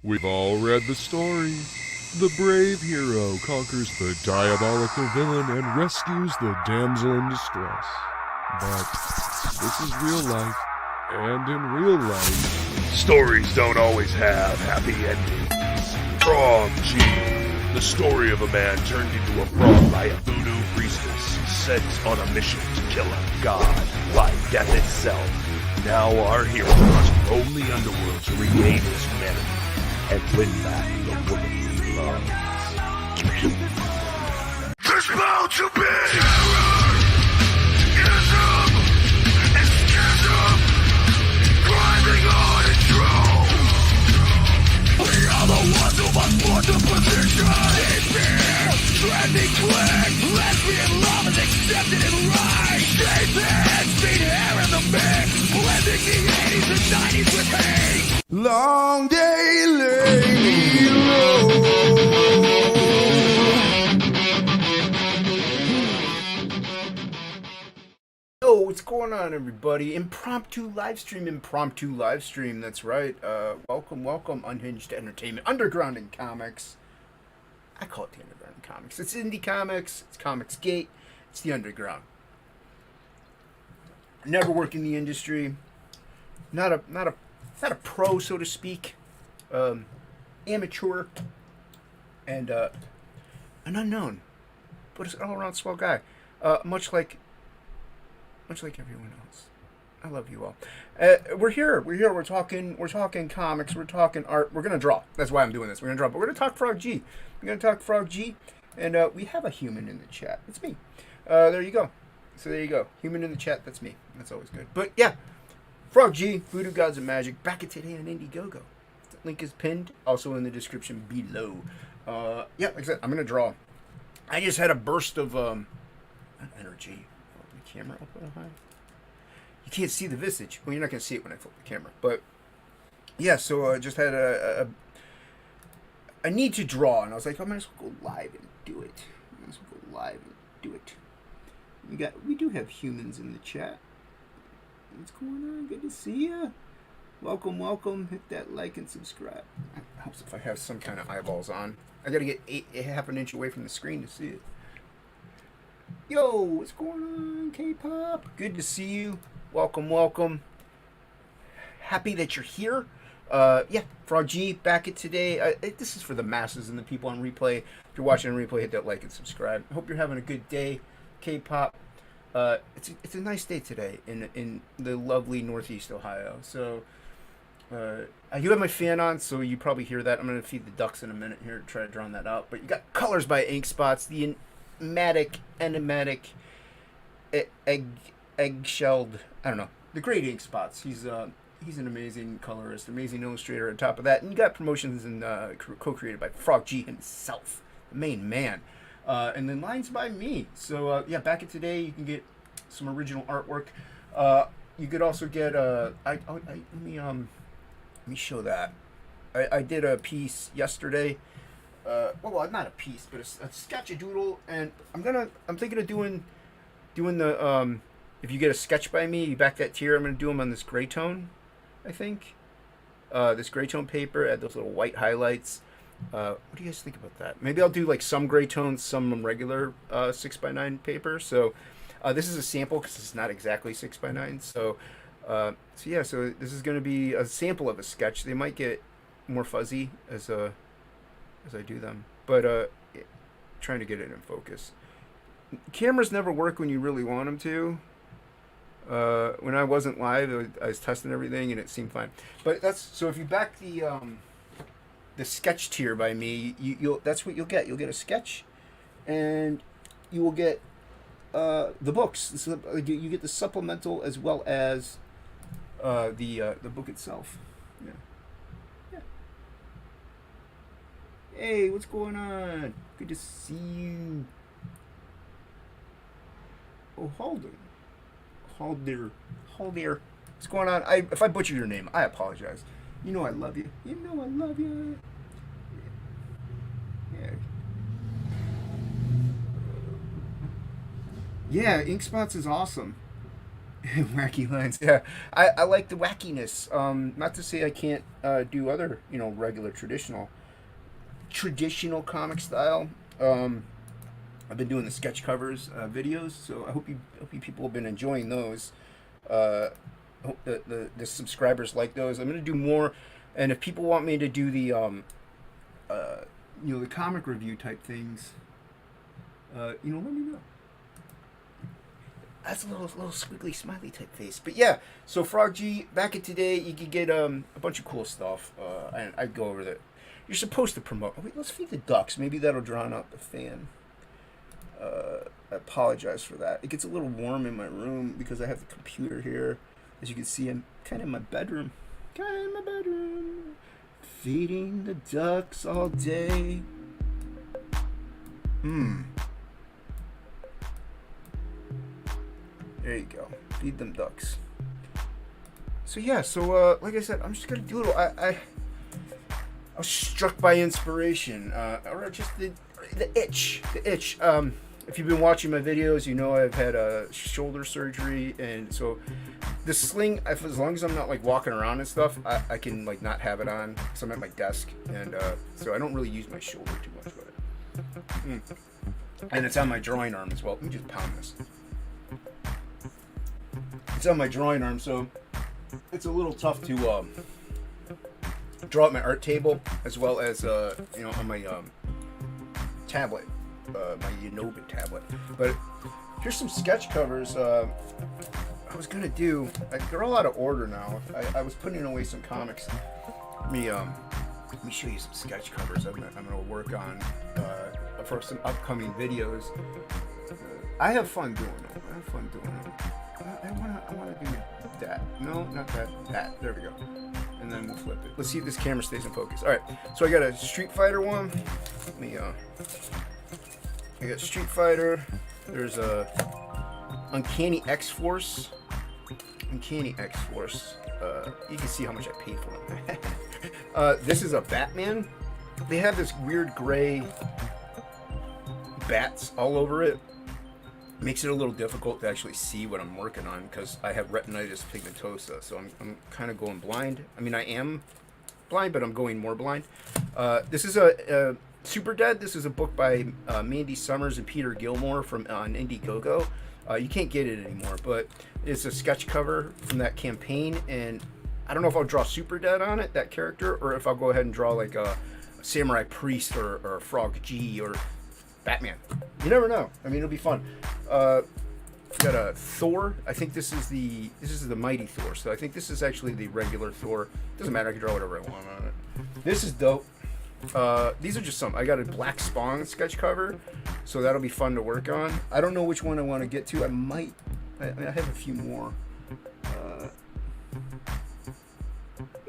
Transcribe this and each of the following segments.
We've all read the story. The brave hero conquers the diabolical villain and rescues the damsel in distress. But this is real life, and in real life, stories don't always have happy endings. Frog G, the story of a man turned into a frog by a voodoo priestess sent on a mission to kill a god by death itself. Now our hero must roam the underworld to regain his humanity and win back the woman he loves. There's bound to be ism and schism grinding on its throne. We are the ones who must force a position in fear. Trending click, lesbian love is accepted and right. Shape and speed hair in the mix, blending the 80s and 90s with hate. long day lady low. Yo, what's going on, everybody? Impromptu live stream, that's right. Welcome, Unhinged Entertainment, Underground in Comics. I call it the Underground in Comics. It's indie comics, it's Comics Gate, it's the Underground. Never worked in the industry, not a pro, so to speak. Amateur, and an unknown, but an all-around swell guy. Much like everyone else. I love you all. We're here. We're talking comics. We're talking art. We're gonna draw. That's why I'm doing this. We're gonna draw. But we're gonna talk Frog G. And we have a human in the chat. It's me. There you go. So there you go. Human in the chat. That's me. That's always good. But yeah, Frog G, Voodoo Gods of Magic, back at today on Indiegogo. The link is pinned, also in the description below. Yeah, like I said, I'm gonna draw. I just had a burst of energy. Camera up high. You can't see the visage. Well, you're not gonna see it when I flip the camera. But yeah, so I just had a need to draw, and I was like, I might as well go live and do it. We do have humans in the chat. What's going on? Good to see ya. Welcome. Hit that like and subscribe. I hope if I have some kind of eyeballs on. I gotta get half an inch away from the screen to see it. Yo, what's going on, K-pop? Good to see you. Welcome. Happy that you're here. Yeah, Frog G, back at today. This is for the masses and the people on replay. If you're watching on replay, hit that like and subscribe. I hope you're having a good day, K-pop. It's a nice day today in the lovely Northeast Ohio. So, I do have my fan on, so you probably hear that. I'm going to feed the ducks in a minute here to try to drown that out. But you got Colors by Ink Spots, the enigmatic, egg-shelled, I don't know, the great Ink Spots. He's an amazing colorist, amazing illustrator on top of that. And you got promotions and co-created by Frog G himself, the main man. And then lines by me. So, yeah, back at today, you can get some original artwork. You could also get, let me show that. I did a piece yesterday. Well, not a piece, but a sketch-a-doodle, and I'm thinking of doing the, if you get a sketch by me, you back that tier, I'm going to do them on this gray tone, I think. This gray tone paper, add those little white highlights. What do you guys think about that? Maybe I'll do like some gray tones, some regular 6x9 paper. So this is a sample because it's not exactly 6x9. So yeah, so this is going to be a sample of a sketch. They might get more fuzzy as I do them, but trying to get it in focus. Cameras never work when you really want them to. When I wasn't live, I was testing everything and it seemed fine. But so if you back the sketch tier by me, that's what you'll get. You'll get a sketch, and you will get the books. You get the supplemental as well as the book itself. Yeah. Hey, what's going on? Good to see you. Oh, Hold there. What's going on? If I butcher your name, I apologize. You know I love you. Yeah, Ink Spots is awesome. Wacky lines. Yeah, I like the wackiness. Not to say I can't do other, regular traditional comic style. I've been doing the sketch covers videos, so I hope you people have been enjoying those. I hope the subscribers like those. I'm gonna do more, and if people want me to do the the comic review type things, let me know. That's a little squiggly smiley type face. But yeah, so Frog G, back in today, you could get a bunch of cool stuff. I'd go over that. You're supposed to promote. Oh, wait, let's feed the ducks. Maybe that'll drown out the fan. I apologize for that. It gets a little warm in my room because I have the computer here. As you can see, I'm kind of in my bedroom. Feeding the ducks all day. There you go. Feed them ducks. So yeah, like I said, I'm just gonna do a little. I was struck by inspiration, or just the itch. If you've been watching my videos, you know I've had a shoulder surgery, and so the sling, as long as I'm not like walking around and stuff, I can like not have it on. So I'm at my desk, and so I don't really use my shoulder too much with it. And it's on my drawing arm as well. Let me just pound this. It's on my drawing arm, so it's a little tough to draw at my art table, as well as on my tablet, my Unova tablet. But here's some sketch covers. I was gonna do. They're all out of order now. I was putting away some comics. Let me show you some sketch covers. I'm gonna work on for some upcoming videos. I have fun doing them. I wanna do that. No, not that. That. There we go. And then we'll flip it. Let's see if this camera stays in focus. All right. So I got a Street Fighter one. Let me. I got Street Fighter. There's a Uncanny X-Force. You can see how much I paid for them. This is a Batman. They have this weird gray bats all over it. Makes it a little difficult to actually see what I'm working on because I have retinitis pigmentosa, so I'm kind of going blind. I mean, I am blind, but I'm going more blind. This is a Super Dead. This is a book by Mandy Summers and Peter Gilmore on Indiegogo. You can't get it anymore, but it's a sketch cover from that campaign, and I don't know if I'll draw Super Dead on it, that character, or if I'll go ahead and draw like a Samurai Priest or a Frog G or Batman. You never know. I mean, it'll be fun. Got a Thor. I think this is the Mighty Thor. So I think this is actually the regular Thor. Doesn't matter. I can draw whatever I want on it. This is dope. These are just some. I got a Black Spawn sketch cover, so that'll be fun to work on. I don't know which one I want to get to. I have a few more.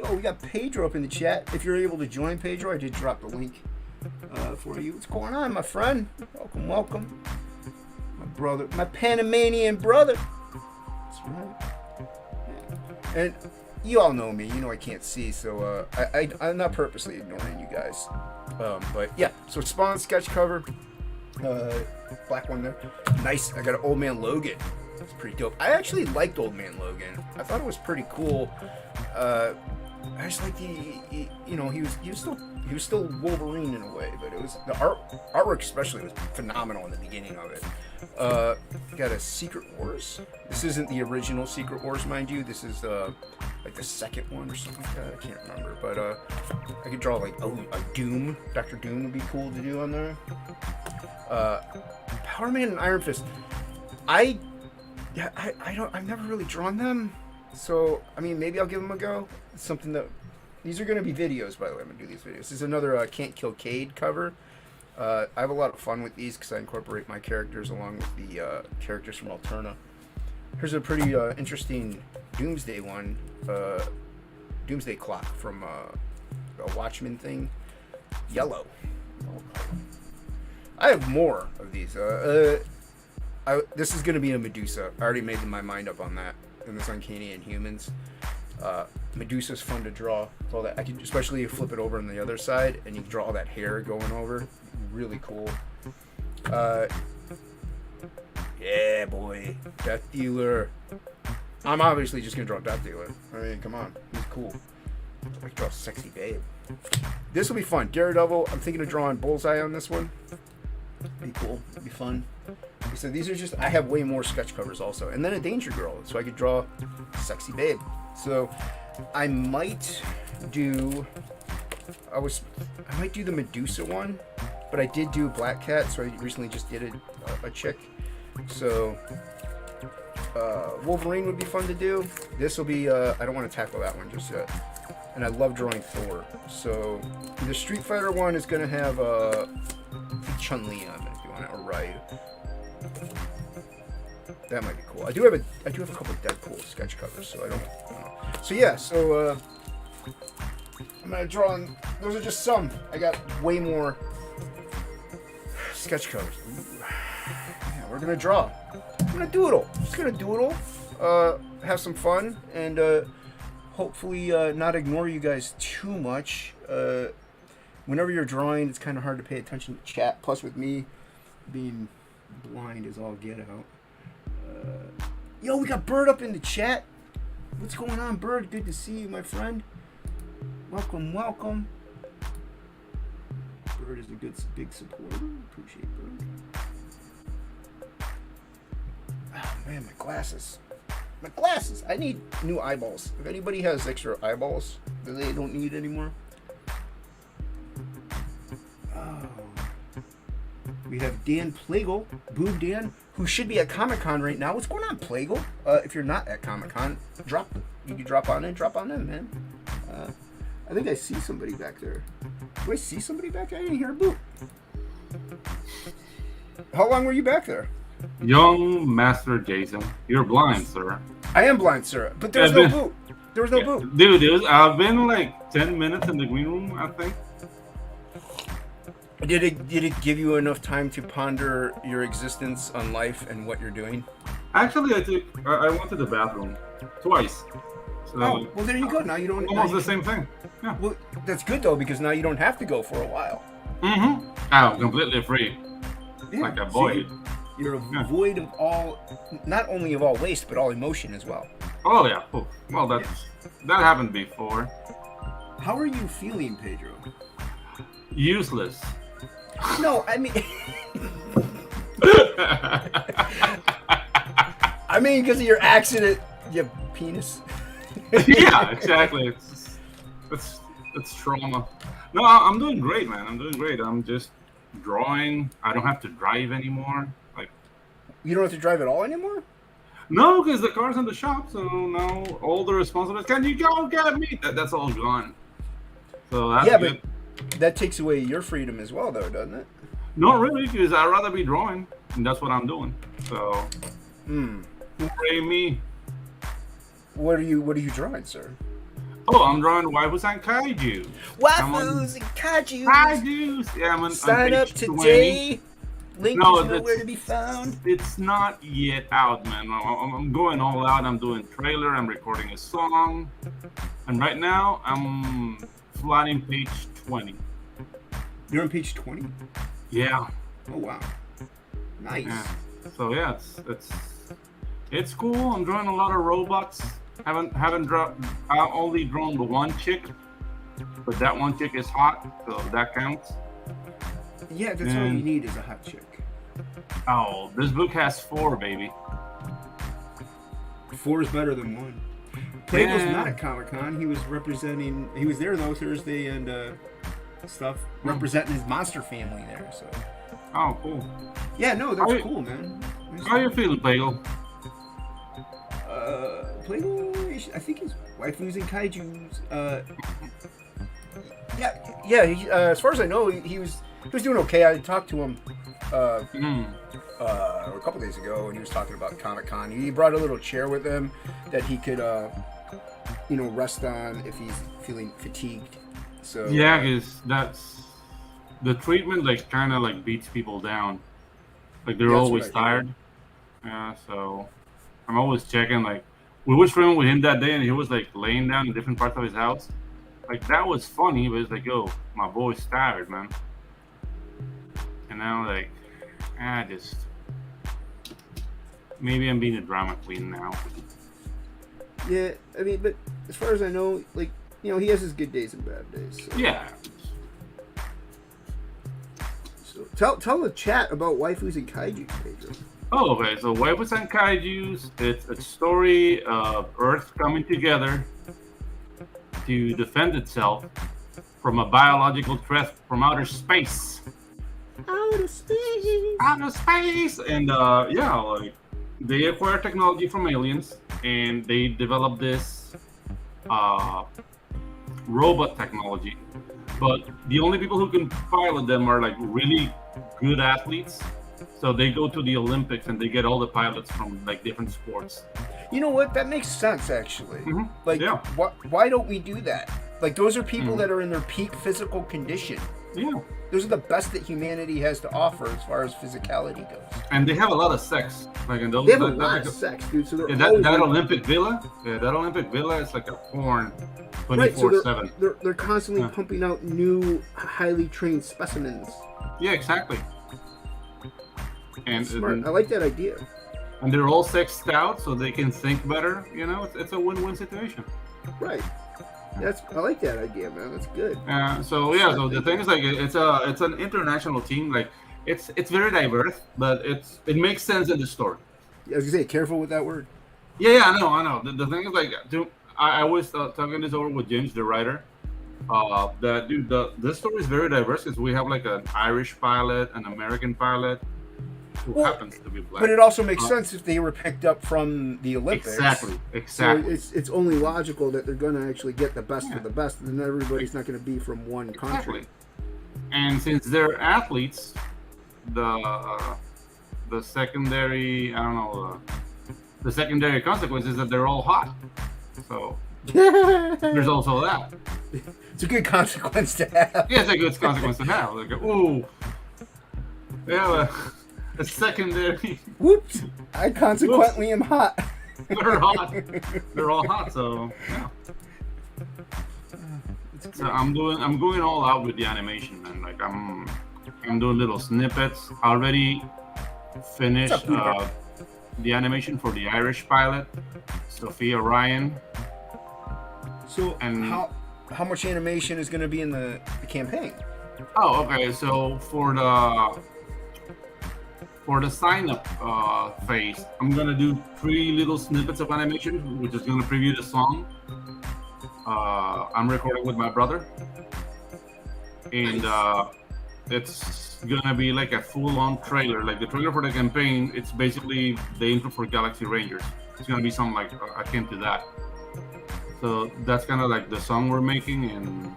We got Pedro up in the chat. If you're able to join, Pedro, I did drop the link for you. What's going on, my friend? Welcome. My brother, my Panamanian brother. That's right. Yeah. And you all know me. You know I can't see, so I'm not purposely ignoring you guys. But yeah, so Spawn sketch cover. Black one there. Nice. I got an Old Man Logan. It's pretty dope. I actually liked Old Man Logan. I thought it was pretty cool. I just like he was still Wolverine in a way, but it was the artwork especially was phenomenal in the beginning of it. Got a Secret Wars. This isn't the original Secret Wars, mind you. This is like the second one or something like that. I can't remember, but I could draw like a Doom. Dr. Doom would be cool to do on there. Power Man and Iron Fist. I've never really drawn them. So, I mean, maybe I'll give them a go. It's something that... These are going to be videos, by the way. I'm going to do these videos. This is another Can't Kill Cade cover. I have a lot of fun with these because I incorporate my characters along with the characters from Alterna. Here's a pretty interesting Doomsday one. Doomsday Clock from a Watchmen thing. Yellow. I have more of these. This is going to be a Medusa. I already made my mind up on that. And this Uncanny Inhumans. Medusa's fun to draw. All that I can, especially flip it over on the other side, and you can draw all that hair going over. Really cool. Yeah, boy, Death Dealer. I'm obviously just gonna draw Death Dealer. I mean, come on, he's cool. I can draw Sexy Babe. This will be fun. Daredevil. I'm thinking of drawing Bullseye on this one. Be cool. Be fun. So these are just. I have way more sketch covers also, and then a Danger Girl, so I could draw Sexy Babe. So I might do. I might do the Medusa one, but I did do Black Cat, so I recently just did a chick. So Wolverine would be fun to do. This will be. I don't want to tackle that one just yet. And I love drawing Thor. So the Street Fighter one is gonna have Chun-Li on it if you want it, or Ryu. That might be cool. I do have a couple of Deadpool sketch covers, so I don't know. So yeah, I'm gonna draw on. Those are just some. I got way more sketch covers. Ooh. Yeah, we're gonna draw. I'm gonna doodle. Just gonna doodle. Have some fun and hopefully not ignore you guys too much. Whenever you're drawing, it's kind of hard to pay attention to chat. Plus, with me being blind as all get out. Yo, we got Bird up in the chat. What's going on, Bird? Good to see you, my friend. Welcome, welcome. Bird is a big supporter. Appreciate Bird. Oh man, my glasses. My glasses. I need new eyeballs. If anybody has extra eyeballs that they don't need anymore. Oh. We have Dan Plagle, Boob Dan, who should be at Comic-Con right now. What's going on, Plagle? If you're not at Comic-Con, you can drop on in, man. I think I see somebody back there. Do I see somebody back there? I didn't hear a boot. How long were you back there? Young Master Jason, you're blind, sir. I am blind, sir, but there was no boot. There was no boot. Dude, I've been like 10 minutes in the green room, I think. Did it give you enough time to ponder your existence on life and what you're doing? Actually, I went to the bathroom twice. So oh, well, there you go. Now you don't. Almost the same thing. Yeah. Well, that's good though, because now you don't have to go for a while. Mm-hmm. I'm completely free. Yeah, like a void. You're a void of all, not only of all waste, but all emotion as well. Oh yeah. Oh, well, that happened before. How are you feeling, Pedro? Useless. No, I mean, I mean, because of your accident, you penis. Yeah, exactly. It's trauma. No, I'm doing great, man. I'm doing great. I'm just drawing. I don't have to drive anymore. Like, you don't have to drive at all anymore? No, because the car's in the shop, so now all the responsibilities. Can you go get me? That's all gone. So that's good. But that takes away your freedom as well, though, doesn't it? Not really, because I'd rather be drawing, and that's what I'm doing. So, hooray me. What are you drawing, sir? Oh, I'm drawing waifus and kaiju. Waifus and kaiju. Kaijus. Yeah, I'm on Sign page up today. 20. Link No, is nowhere to be found. It's not yet out, man. I'm going all out. I'm doing trailer. I'm recording a song, and right now I'm flying page 20. You're on page 20? Yeah. Oh wow. Nice. Yeah. So yeah, it's cool. I'm drawing a lot of robots. I've only drawn the one chick, but that one chick is hot, so that counts. Yeah, that's all you need is a hot chick. Oh, this book has 4, baby. 4 is better than 1. Playboy's not at Comic-Con. He was there though Thursday and stuff, representing his monster family there. So. Oh, cool. Yeah, no, that's cool, man. How you feeling, Plagle? Playboy, I think his wife was in kaijus. Yeah. He, as far as I know, he was doing okay. I talked to him a couple days ago, and he was talking about Comic-Con. He brought a little chair with him that he could, rest on if he's feeling fatigued. So yeah, because that's the treatment. Like, kind of like beats people down. Like they're always tired. Yeah, so I'm always checking. Like, we were swimming with him that day, and he was like laying down in different parts of his house. Like, that was funny, but it's like, yo, my boy's tired, man. And now, like, maybe I'm being a drama queen now. Yeah, I mean, but as far as I know, like, you know, he has his good days and bad days. So. Yeah. So tell the chat about waifus and kaiju, Pedro. Oh, okay. So Waifus and Kaijus, it's a story of Earth coming together to defend itself from a biological threat from outer space. Outer space. Outer space! And yeah, like they acquire technology from aliens and they develop this robot technology. But the only people who can pilot them are like really good athletes. So they go to the Olympics and they get all the pilots from like different sports. You know what? That makes sense, actually. Mhm. Like, Yeah. why don't we do that? Like, those are people that are in their peak physical condition. Yeah. Those are the best that humanity has to offer as far as physicality goes. And they have a lot of sex. Like in those They have a that- lot that- of sex, dude. So they're yeah, always that Olympic villa, that Olympic villa is like a porn right. So 24/7. they're constantly Yeah. pumping out new, highly trained specimens. Yeah, exactly. And Smart. I like that idea. and they're all sexed out so they can think better. You know, it's a win-win situation. Right. I like that idea, man. That's good. So yeah, so the thing is like it's an international team. Like it's very diverse, but it makes sense in the story. I was gonna say, careful with that word. Yeah, I know. The thing is like, I was talking this over with James, the writer. That dude, this story is very diverse because we have like an Irish pilot, an American pilot, who Well, happens to be black. But it also makes sense if they were picked up from the Olympics. Exactly. So it's only logical that they're gonna actually get the best of the best, and then everybody's not gonna be from one country. Exactly. And since they're athletes, the secondary, I don't know, the secondary consequence is that they're all hot. So there's also that. It's a good consequence to have. Yeah, it's a good consequence to have. Like, ooh, yeah, a secondary. Whoops! I consequently am hot. They're hot. They're all hot. So yeah. So I'm going all out with the animation, man. Like I'm doing little snippets. I already finished What's up, the animation for the Irish pilot, Sophia Ryan. So And- how much animation is going to be in the campaign? Oh, okay. So for the sign up phase, I'm gonna do 3 little snippets of animation, which is gonna preview the song. I'm recording with my brother, and it's gonna be like a full-on trailer. Like the trailer for the campaign, it's basically the intro for Galaxy Rangers. It's gonna be something like akin to that. So that's kind of like the song we're making, and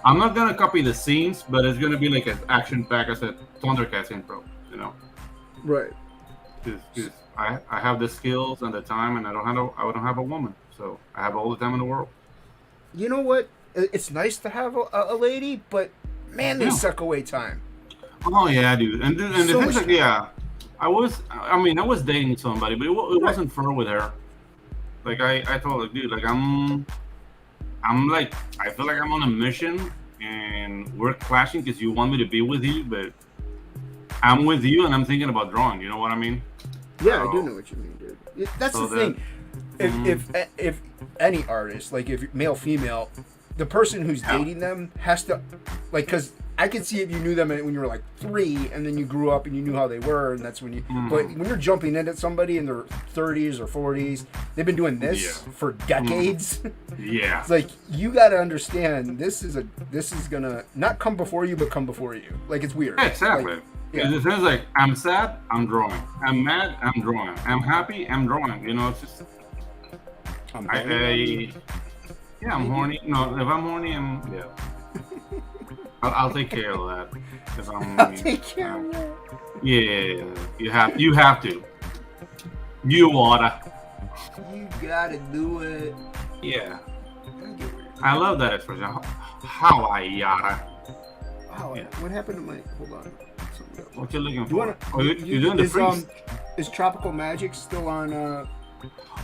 I'm not gonna copy the scenes, but it's gonna be like an action-packed as a Thundercats intro, you know. Right. Because I have the skills and the time, and I don't have a woman, so I have all the time in the world. You know what? It's nice to have a lady, but man, they Yeah. suck away time. Oh yeah, dude, and the So thing much is, like, time. yeah, I was dating somebody, but it wasn't for with her. Like I told her, dude, like I'm like, I feel like I'm on a mission, and we're clashing because you want me to be with you, but I'm with you, and I'm thinking about drawing. You know what I mean? Yeah, I do So- know what you mean, dude. That's So the thing. If any artist, like if male, female, the person who's Yeah. dating them has to, like, because I could see if you knew them when you were like 3, and then you grew up and you knew how they were, and that's when you. But when you're jumping in at somebody in their 30s or 40s, they've been doing this Yeah. for decades. Yeah. It's like you got to understand this is gonna not come before you, but come before you. Like it's weird. Yeah, exactly. Like, yeah. The thing is, like, I'm sad, I'm drawing. I'm mad, I'm drawing. I'm happy, I'm drawing. You know, it's just I'm yeah, I'm horny. No, if I'm horny, yeah. I'll take care of that. If I'm, I'll take care of that. Yeah, you have to. You oughta. You gotta do it. Yeah, I get weird. I love that expression. How I yada. Wow, Yeah. what happened to my? Hold on. Something else. What you looking for? You wanna? Oh, you're doing the freeze. Is Tropical Magic still on?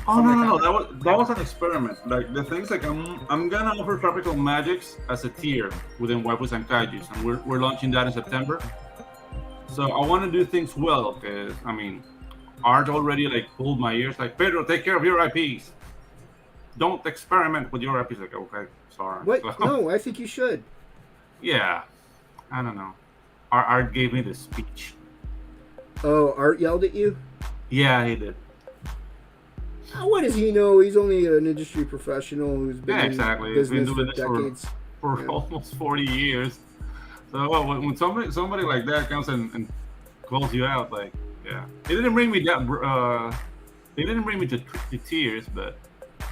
Oh no! That was an experiment. Like the things like I'm gonna offer Tropical Magics as a tier within Waifus and Kaijus, and we're launching that in September. So I want to do things well, because I mean, art already like pulled my ears. Like, Pedro, take care of your IPs. don't experiment with your episode. Okay, sorry. What? So, No, I think you should. yeah, I don't know. Art gave me the speech. Oh, Art yelled at you? Yeah, he did. What does he know? He's only an industry professional who's been Yeah, in exactly. He's been business doing for this for decades. for Yeah. almost 40 years. So when somebody like that comes and calls you out, like, yeah, it didn't bring me that. It didn't bring me to tears, but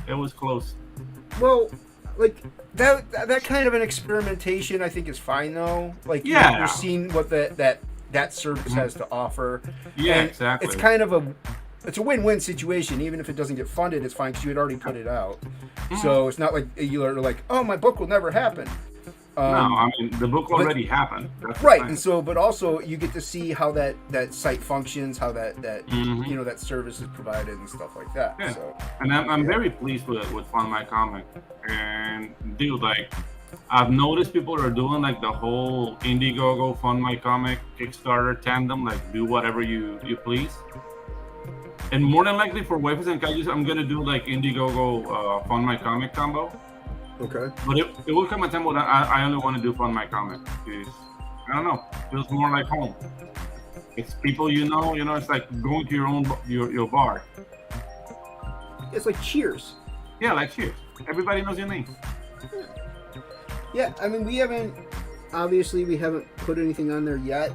it was close. Well, like that kind of an experimentation, I think, is fine though. Like, Yeah. you're seeing what that service has to offer. Yeah, And exactly. It's kind of it's a win-win situation. Even if it doesn't get funded, it's fine because you had already put it out. So it's not like you're like, oh, my book will never happen. No, I mean the book already happened. That's the Right, thing. and so, but also you get to see how that site functions, how that Mhm. you know, that service is provided and stuff like that. Yeah. So And I'm very pleased with Fund My Comic. And dude, like, I've noticed people are doing like the whole Indiegogo Fund My Comic Kickstarter tandem, like do whatever you please. And more than likely for Waifus and Kaijus, I'm gonna do like Indiegogo Fund My Comic combo. okay, But it will come a time when I only want to do Fund My Comic because I don't know, it feels more like home. It's people you know, it's like going to your own your bar. it's like Cheers. Yeah, like Cheers. Everybody knows your name. Yeah, I mean, we haven't put anything on there yet.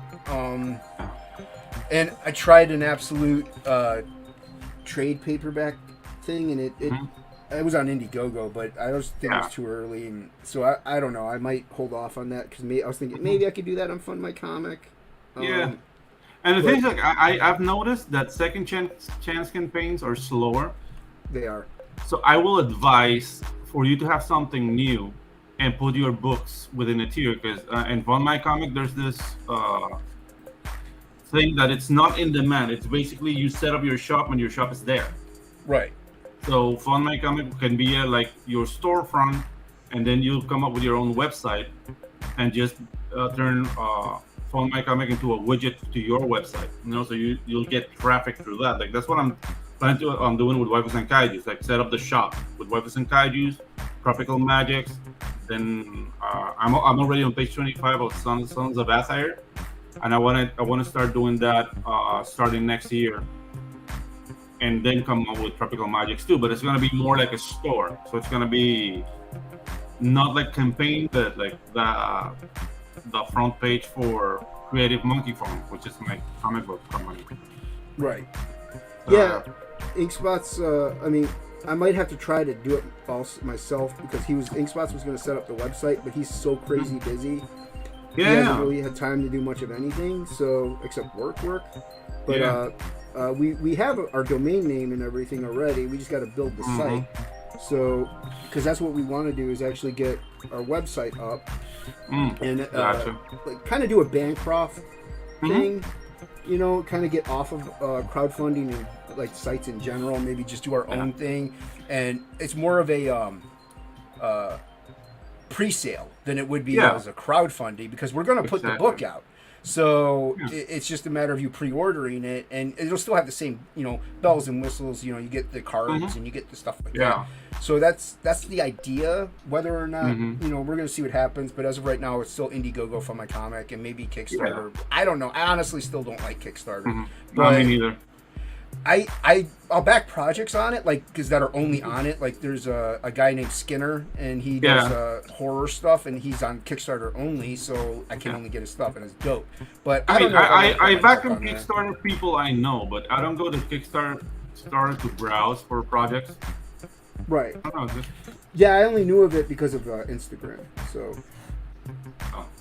And I tried an absolute trade paperback thing, and it was on Indiegogo, but I just think it was too early, and so I don't know. I might hold off on that because I was thinking maybe I could do that on Fund My Comic. Yeah. And the thing is, like, I've noticed that second chance campaigns are slower. They are. So I will advise for you to have something new and put your books within a tier because in Fund My Comic there's this thing that it's not in demand. It's basically you set up your shop and your shop is there. Right. So Fund My Comic can be like your storefront, and then you'll come up with your own website and just turn Fund My Comic into a widget to your website. So you'll get traffic through that. Like that's what I'm doing with Waifus and Kaijus. Like set up the shop with Waifus and Kaijus, Tropical Magics. Then I'm already on page 25 of Sons of Asair, and I want to start doing that starting next year. And then come up with Tropical Magics too, but it's gonna be more like a store. So it's gonna be not like campaign, but like the front page for Creative Monkey Farm, which is my comic book company. Right. Yeah. Inkspots. I mean, I might have to try to do it myself because Inkspots was going to set up the website, but he's so crazy busy. He hasn't really had time to do much of anything, so except work. But we have our domain name and everything already. We just got to build the site. So, because that's what we want to do is actually get our website up and Gotcha. like kind of do a Bancroft thing. Kind of get off of crowdfunding and like sites in general. Maybe just do our own thing, and it's more of a pre-sale than it would be as a crowdfunding because we're going to put the book out. So it's just a matter of you pre-ordering it, and it'll still have the same, bells and whistles. You get the cards and you get the stuff like that. So that's the idea. Whether or not we're gonna see what happens. But as of right now, it's still Indiegogo for my comic and maybe Kickstarter. I don't know. I honestly still don't like Kickstarter. But No, me neither. I'll back projects on it, like because that are only on it. Like there's a guy named Skinner, and he does horror stuff, and he's on Kickstarter only, so I can only get his stuff, and it's dope. But I don't know. I back on Kickstarter people I know, but I don't go to Kickstarter to browse for projects. Right. I don't know, Yeah, I only knew of it because of Instagram. So,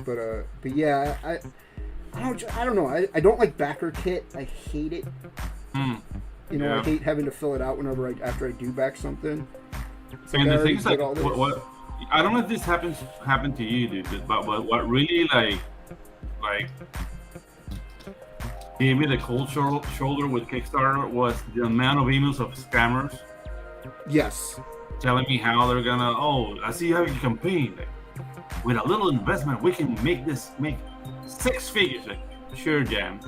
but yeah, I don't know. I don't like backer kit. I hate it. I hate having to fill it out after I do back something. And the thing is, like, what I don't know if this happened to you, dude, but what really like gave me the cold shoulder with Kickstarter was the amount of emails of scammers. Yes. Telling me how they're gonna, I see how you campaign. Like, with a little investment, we can make 6 figures. Like, sure, Jam.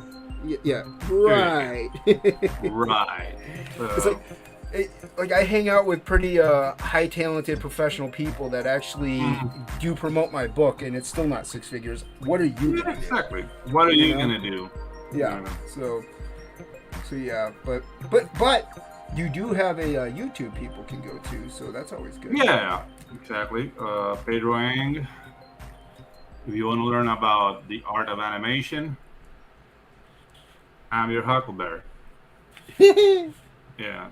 Yeah. Right. Right. It's like like I hang out with pretty high talented professional people that actually do promote my book, and it's still not six figures. What are you Yeah, gonna do? exactly. What are you know? gonna do? Yeah. Yeah. So yeah, but you do have a YouTube people can go to, so that's always good. Yeah, exactly. Pedro Ang. If you want to learn about the art of animation, I'm your Huckleberry. Yeah.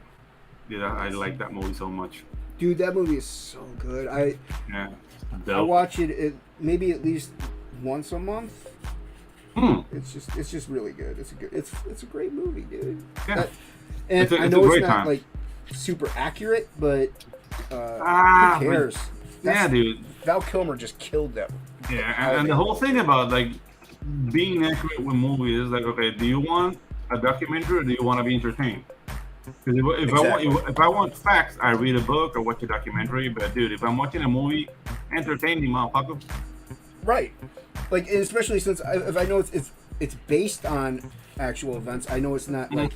Yeah, I like that movie so much. Dude, that movie is so good. Yeah. I Dope. watch it maybe at least once a month. Hmm. It's just really good. It's a great movie, dude. Yeah. And It's a I know it's great not time. like super accurate, but Ah, who cares? Yeah, dude. Val Kilmer just killed that. Yeah, and the whole thing about like being accurate with movies is like, okay, do you want a documentary or do you want to be entertained? Because Exactly. if I want facts, I read a book or watch a documentary. But dude, if I'm watching a movie, entertain me, motherfucker. Right. Like, and especially since if I know it's based on actual events, I know it's not like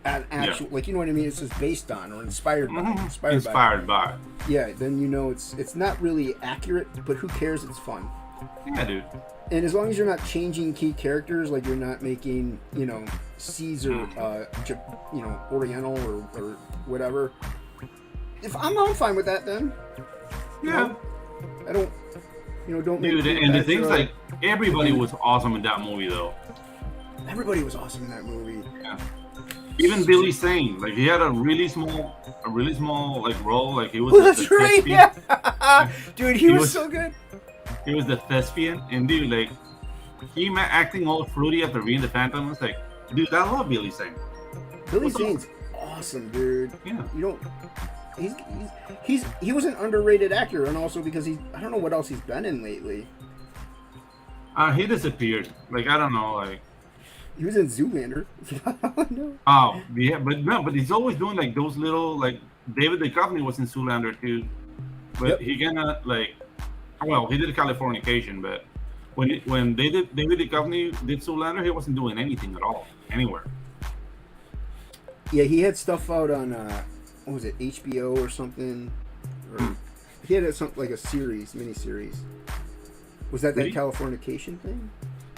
an actual, like, you know what I mean? It's just based on or inspired by. Inspired by. Yeah, then you know it's not really accurate, but who cares? It's fun. Yeah, dude. And as long as you're not changing key characters, like you're not making, Caesar, Oriental or whatever. If I'm fine with that, then. Yeah. I don't, don't make Dude, it and the bad. things like everybody was awesome in that movie though. Everybody was awesome in that movie. Yeah. Even Billy Zane, like he had a really small like role, like he was. Well, the that's right. thespian. Yeah. Dude, he was so good. He was the thespian, and dude, like him acting all fruity after being the Phantom was like, dude, I love Billy Zane. Billy What's up? Zane's awesome, dude. Yeah. You don't. He was an underrated actor, and also because I don't know what else he's been in lately. He disappeared. Like I don't know, like. He was in Zoolander. No. Oh yeah, but no, but he's always doing like those little like David Duchovny was in Zoolander too, but Yep. he kinda like, well, he did Californication, but when they did David Duchovny did Zoolander, he wasn't doing anything at all anywhere. Yeah, he had stuff out on what was it, HBO or something? Or he had something like a miniseries. Was that Did he? Californication thing?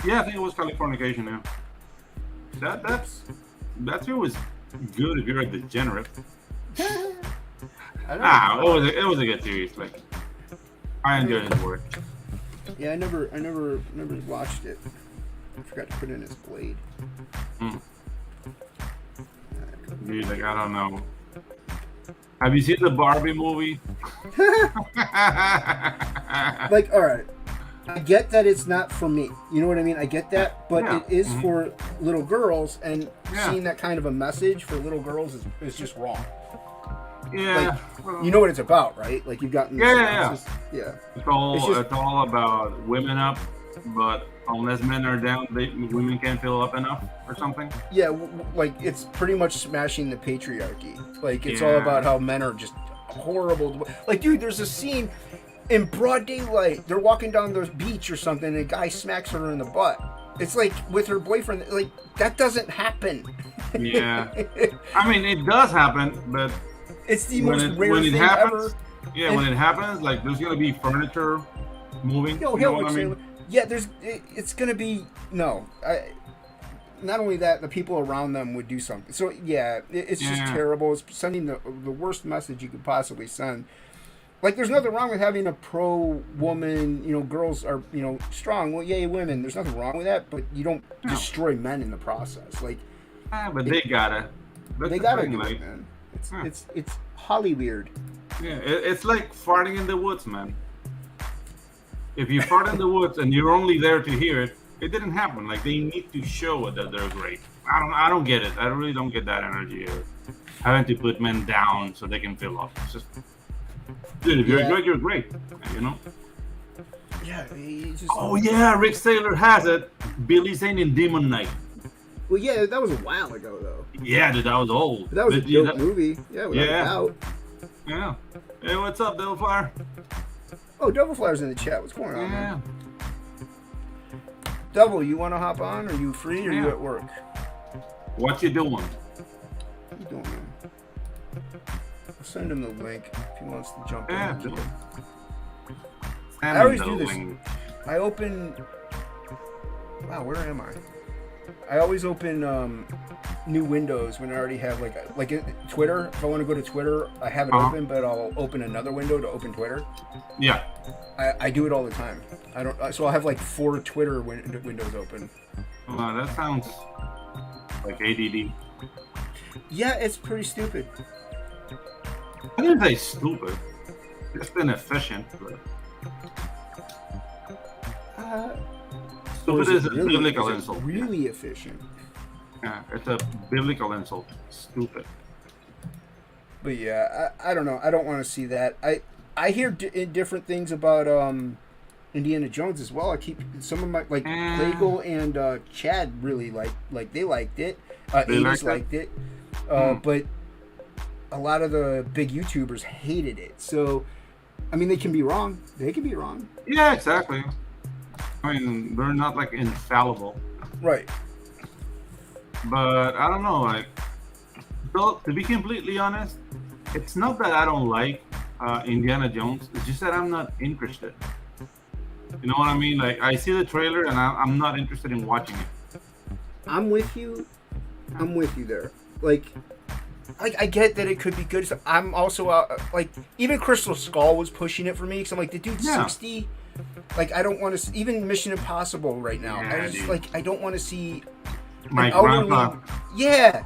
Yeah, I think it was Californication. Yeah, that too was good if you're a degenerate. I don't Ah, know. it was a good series. Like I enjoyed his work. Yeah, I never watched it. I forgot to put in his blade. Dude, like I don't know. Have you seen the Barbie movie? Like, all right, I get that it's not for me. You know what I mean? I get that, but Yeah. it is for little girls, and Yeah. seeing that kind of a message for little girls is just wrong. Yeah, well, You know what it's about, right? Like you've gotten. Yeah. Yeah. it's all it's just- it's all about women up, but unless men are down, women can't fill up enough or something. Yeah, like it's pretty much smashing the patriarchy. Like it's all Yeah. about how men are just horrible. Like, dude, there's a scene in broad daylight. They're walking down the beach or something, and a guy smacks her in the butt. It's like with her boyfriend. Like that doesn't happen. Yeah, I mean it does happen, but It's the when most it, rare when it thing happens, ever. yeah, And- when it happens, like there's gonna be furniture moving. Yo, You know hell, what I mean? yeah, it's gonna be no. Not only that, the people around them would do something. So yeah, it's just Yeah. terrible. It's sending the worst message you could possibly send. Like, there's nothing wrong with having a pro woman. Girls are strong. Well, yay, women. There's nothing wrong with that. But you don't destroy men in the process. Like But they gotta. That's they the gotta thing, do like, it, man. Yeah. It's Hollyweird. Yeah, it's like farting in the woods, man. If you fart in the woods and you're only there to hear it, it didn't happen. Like they need to show it that they're great. I don't get it. I really don't get that energy of having to put men down so they can fill up. It's just, dude, if you're Yeah. good, you're great. Yeah, it's just. Oh yeah, Rick Saylor has it. Billy Zane in Demon Knight. Well, yeah, that was a while ago though. Yeah, dude, that was old. But that was a But, yeah, dope movie. Yeah, without Yeah. a doubt. Yeah. Hey, what's up, Devil Flyer? Oh, Devil Flyer's in the chat. What's going on, Yeah. man? Devil, you want to hop on? Are you free or are you Yeah. at work? What you doing? What you doing, man? I'll send him the link if he wants to jump Yeah, in. do it. I always Send do the this. link. I open. Wow, where am I? I always open new windows when I already have like Twitter. If I want to go to Twitter, I have it open, but I'll open another window to open Twitter. Yeah. I do it all the time. I don't. So I'll have like 4 Twitter windows open. That sounds like ADD. Yeah, it's pretty stupid. I didn't say stupid. It's been efficient. But Or stupid is a biblical is it insult. really efficient. Yeah, it's a biblical insult. Stupid. But yeah, I don't know. I don't want to see that. I hear different things about Indiana Jones as well. I keep some of my like Plagle and Chad really they liked it. They Avis liked liked it. But a lot of the big YouTubers hated it. So I mean, they can be wrong. They can be wrong. Yeah, exactly. I mean, they're not like infallible. Right. But I don't know, like, so to be completely honest, it's not that I don't like Indiana Jones. It's just that I'm not interested. You know what I mean? Like, I see the trailer and I'm not interested in watching it. I'm with you. I'm with you there. Like I get that it could be good. So I'm also like, even Crystal Skull was pushing it for me because I'm like, the dude's 60. Like, I don't want to even Mission Impossible right now. Yeah, I just dude. like, I don't want to see My an elderly. grandpa. Yeah.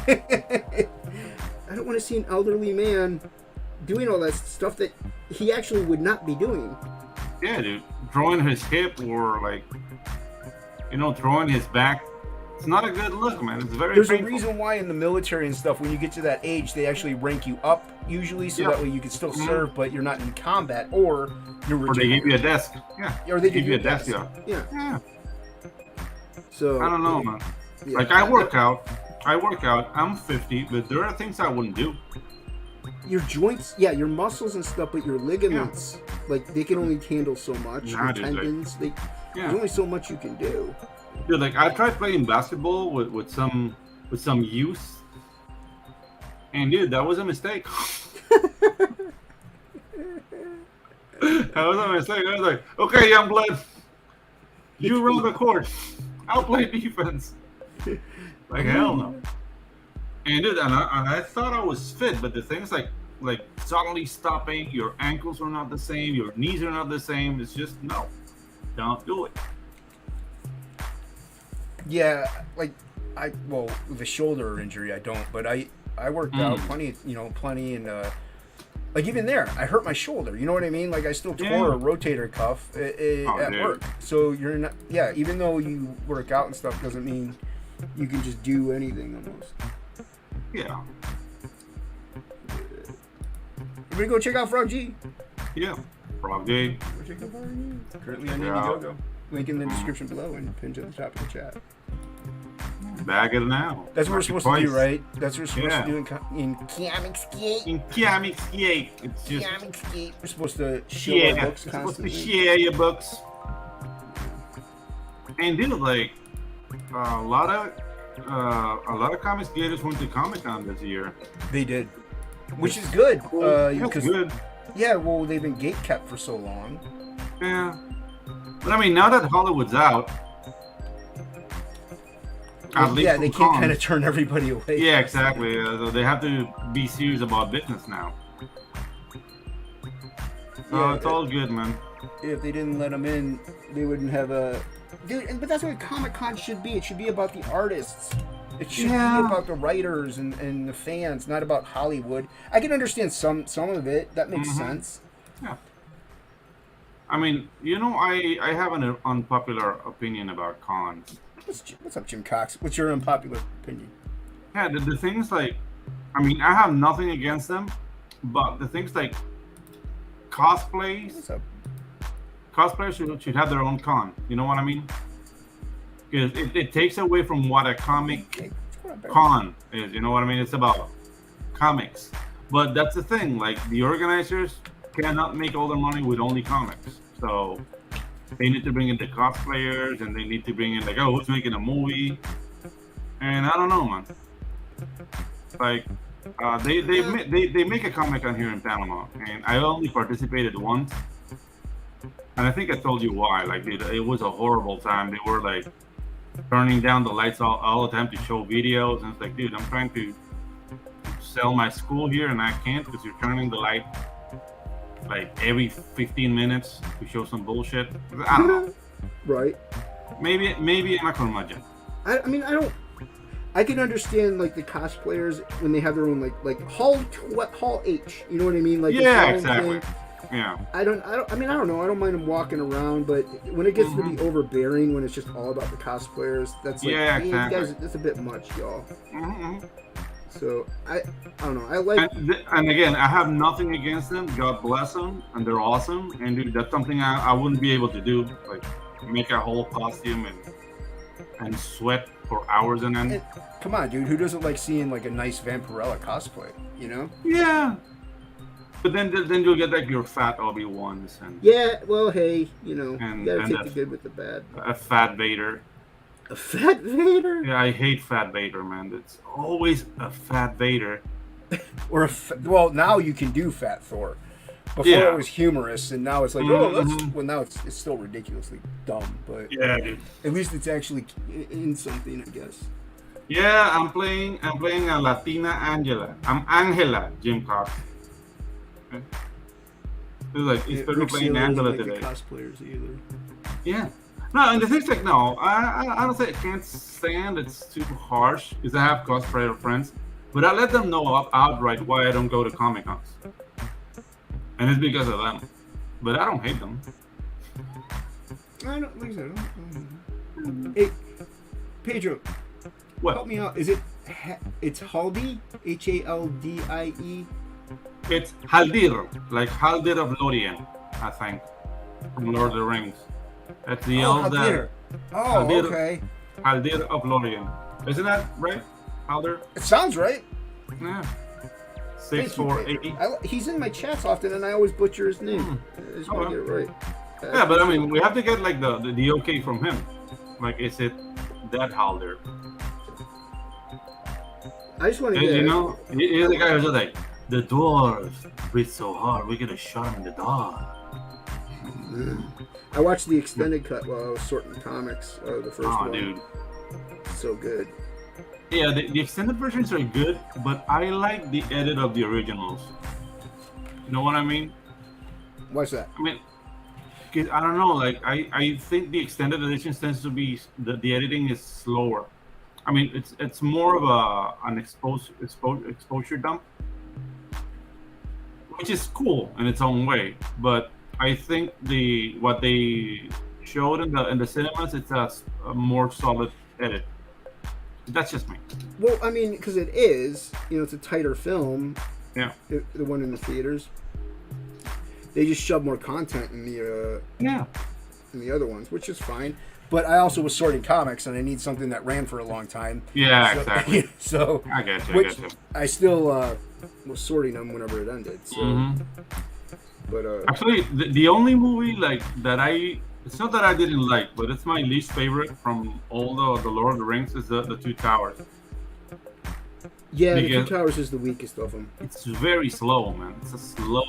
I don't want to see an elderly man doing all that stuff that he actually would not be doing. Yeah, dude. Throwing his hip or, like, you know, throwing his back. It's not a good look, man. It's very There's painful. a reason why in the military and stuff, when you get to that age, they actually rank you up usually, so that way you can still serve, but you're not in combat, or you're Or they give retired. you a desk. Yeah. Or they give you a desk job. Yeah. Yeah. So I don't know, man. yeah. Like, I work out. I'm 50, but there are things I wouldn't do. Your joints, yeah, your muscles and stuff, but your ligaments, like, they can only handle so much. Nah, Your dude, like- tendons, there's only so much you can do. Dude, like, I tried playing basketball with some youth, and dude, that was a mistake. That was a mistake. I was like, okay, young blood, you run the court. I'll play defense. Like, hell no. And dude, and I thought I was fit, but the things like suddenly stopping, your ankles are not the same, your knees are not the same. It's just no, don't do it. Yeah, like, with a shoulder injury, I don't, but I worked out plenty, and like, even there, I hurt my shoulder. You know what I mean? Like, I still tore a rotator cuff at dude. work. So you're not, even though you work out and stuff, doesn't mean you can just do anything almost. Yeah. Everybody go check out Frog G. Yeah. Frog Day. Go check out Frog G. Currently on Yeah. Indiegogo. Link in the description below and pinned to the top of the chat. Bag it now. That's what we're supposed to do, right? That's what we're supposed Yeah. to do in Comic Skate. In Comic Skate, it's just Comic Skate. We're supposed to show share. our You're books supposed to constantly. share your books. And dude, like a lot of comic skaters went to Comic Con this year. They did, which is good. That's Because good. yeah, well, they've been gate kept for so long. Yeah. But I mean, now that Hollywood's out, at least Yeah, from they can't cons- kind of turn everybody away. Yeah, exactly. So they have to be serious about business now. So Yeah, it's all good, man. If they didn't let them in, they wouldn't have a. Dude, but that's what Comic Con should be. It should be about the artists. It should be about the writers and the fans, not about Hollywood. I can understand some of it. That makes sense. Yeah. I mean, you know, I have an unpopular opinion about cons. What's up, Jim Cox? What's your unpopular opinion? Yeah, the things like, I mean, I have nothing against them, but the things like cosplays, What's up? cosplayers should have their own con. You know what I mean? Because it takes away from what a comic Hey, what's going on, Barry? con is. You know what I mean? It's about comics. But that's the thing. Like, the organizers cannot make all their money with only comics. So they need to bring in the cosplayers, and they need to bring in, like, oh, who's making a movie? And I don't know, man. Like, They make a Comic Con here in Panama, and I only participated once. And I think I told you why. Like, dude, it was a horrible time. They were like turning down the lights all the time to show videos, and it's like, dude, I'm trying to sell my school here, and I can't because you're turning the light like every 15 minutes to show some bullshit. I don't know. Right. Maybe I'm not gonna I mean, I can understand like the cosplayers when they have their own like Hall H. You know what I mean? Like Yeah, its own exactly. thing. Yeah. I don't know. I don't mind them walking around, but when it gets to be overbearing, when it's just all about the cosplayers, that's like, Yeah, hey, exactly. you guys, that's a bit much, y'all. hmm So I don't know. I like. And again, I have nothing against them. God bless them, and they're awesome. And dude, that's something I wouldn't be able to do. Like make a whole costume and sweat for hours and then. Come on, dude. Who doesn't like seeing like a nice Vampirella cosplay? You know? Yeah. But then you'll get like your fat Obi-Wans and Yeah. Well, hey, you know, And- you gotta and take the good with the bad. a fat Vader. A fat Vader. Yeah, I hate fat Vader, man. It's always a fat Vader. Or well, now you can do Fat Thor. Before Yeah. it was humorous, and now it's like, oh, that's Mhm. well, now it's still ridiculously dumb, but Yeah, dude. at least it's actually in something, I guess. Yeah, I'm playing a Latina Angela. I'm Angela, Jim Cox. Okay. It's like he's Rick playing Steele Angela doesn't like today. the cosplayers either. Yeah. No, and the thing's like, no, I don't say I can't stand it's too harsh because I have cosplayer friends, but I let them know outright why I don't go to Comic Cons. And it's because of them. But I don't hate them. I don't think so. Hey, Pedro, What? help me out. Is it? It's Haldi? Haldie? It's Haldir, like Haldir of Lorien, I think, from Lord of the Rings. That's the Oh, elf Haldir. Oh, Haldir. okay. Haldir of Lorien. Isn't that right? Haldir? It sounds right. Yeah. Thank you, 6480. Pedro. He's in my chats often, and I always butcher his name. I just want Okay. to get it right. Yeah, but I mean, we have to get like the okay from him. Like, is it that Haldir? I just want to You get know, he's the guy who's just like, the dwarves breathe so hard, we're gonna shut him in the dark. I watched the extended cut while I was sorting comics. The first Oh, one. dude. So good. Yeah, the extended versions are good, but I like the edit of the originals. You know what I mean? Watch that. I mean, 'cause I don't know. Like, I think the extended edition tends to be the editing is slower. I mean, it's more of an exposure dump, which is cool in its own way. But I think what they showed in the cinemas, it's a more solid edit. That's just me. Well, I mean, because it is, it's a tighter film. Yeah. The one in the theaters. They just shove more content in Yeah. the other ones, which is fine. But I also was sorting comics, and I need something that ran for a long time. Yeah, So- exactly. So, I get you. which I still was sorting them whenever it ended. So, Mhm. but Actually, the only movie like that it's not that I didn't like, but it's my least favorite from all the Lord of the Rings is the Two Towers. yeah, the because- Two Towers is the weakest of them. It's very slow, man. It's a slow,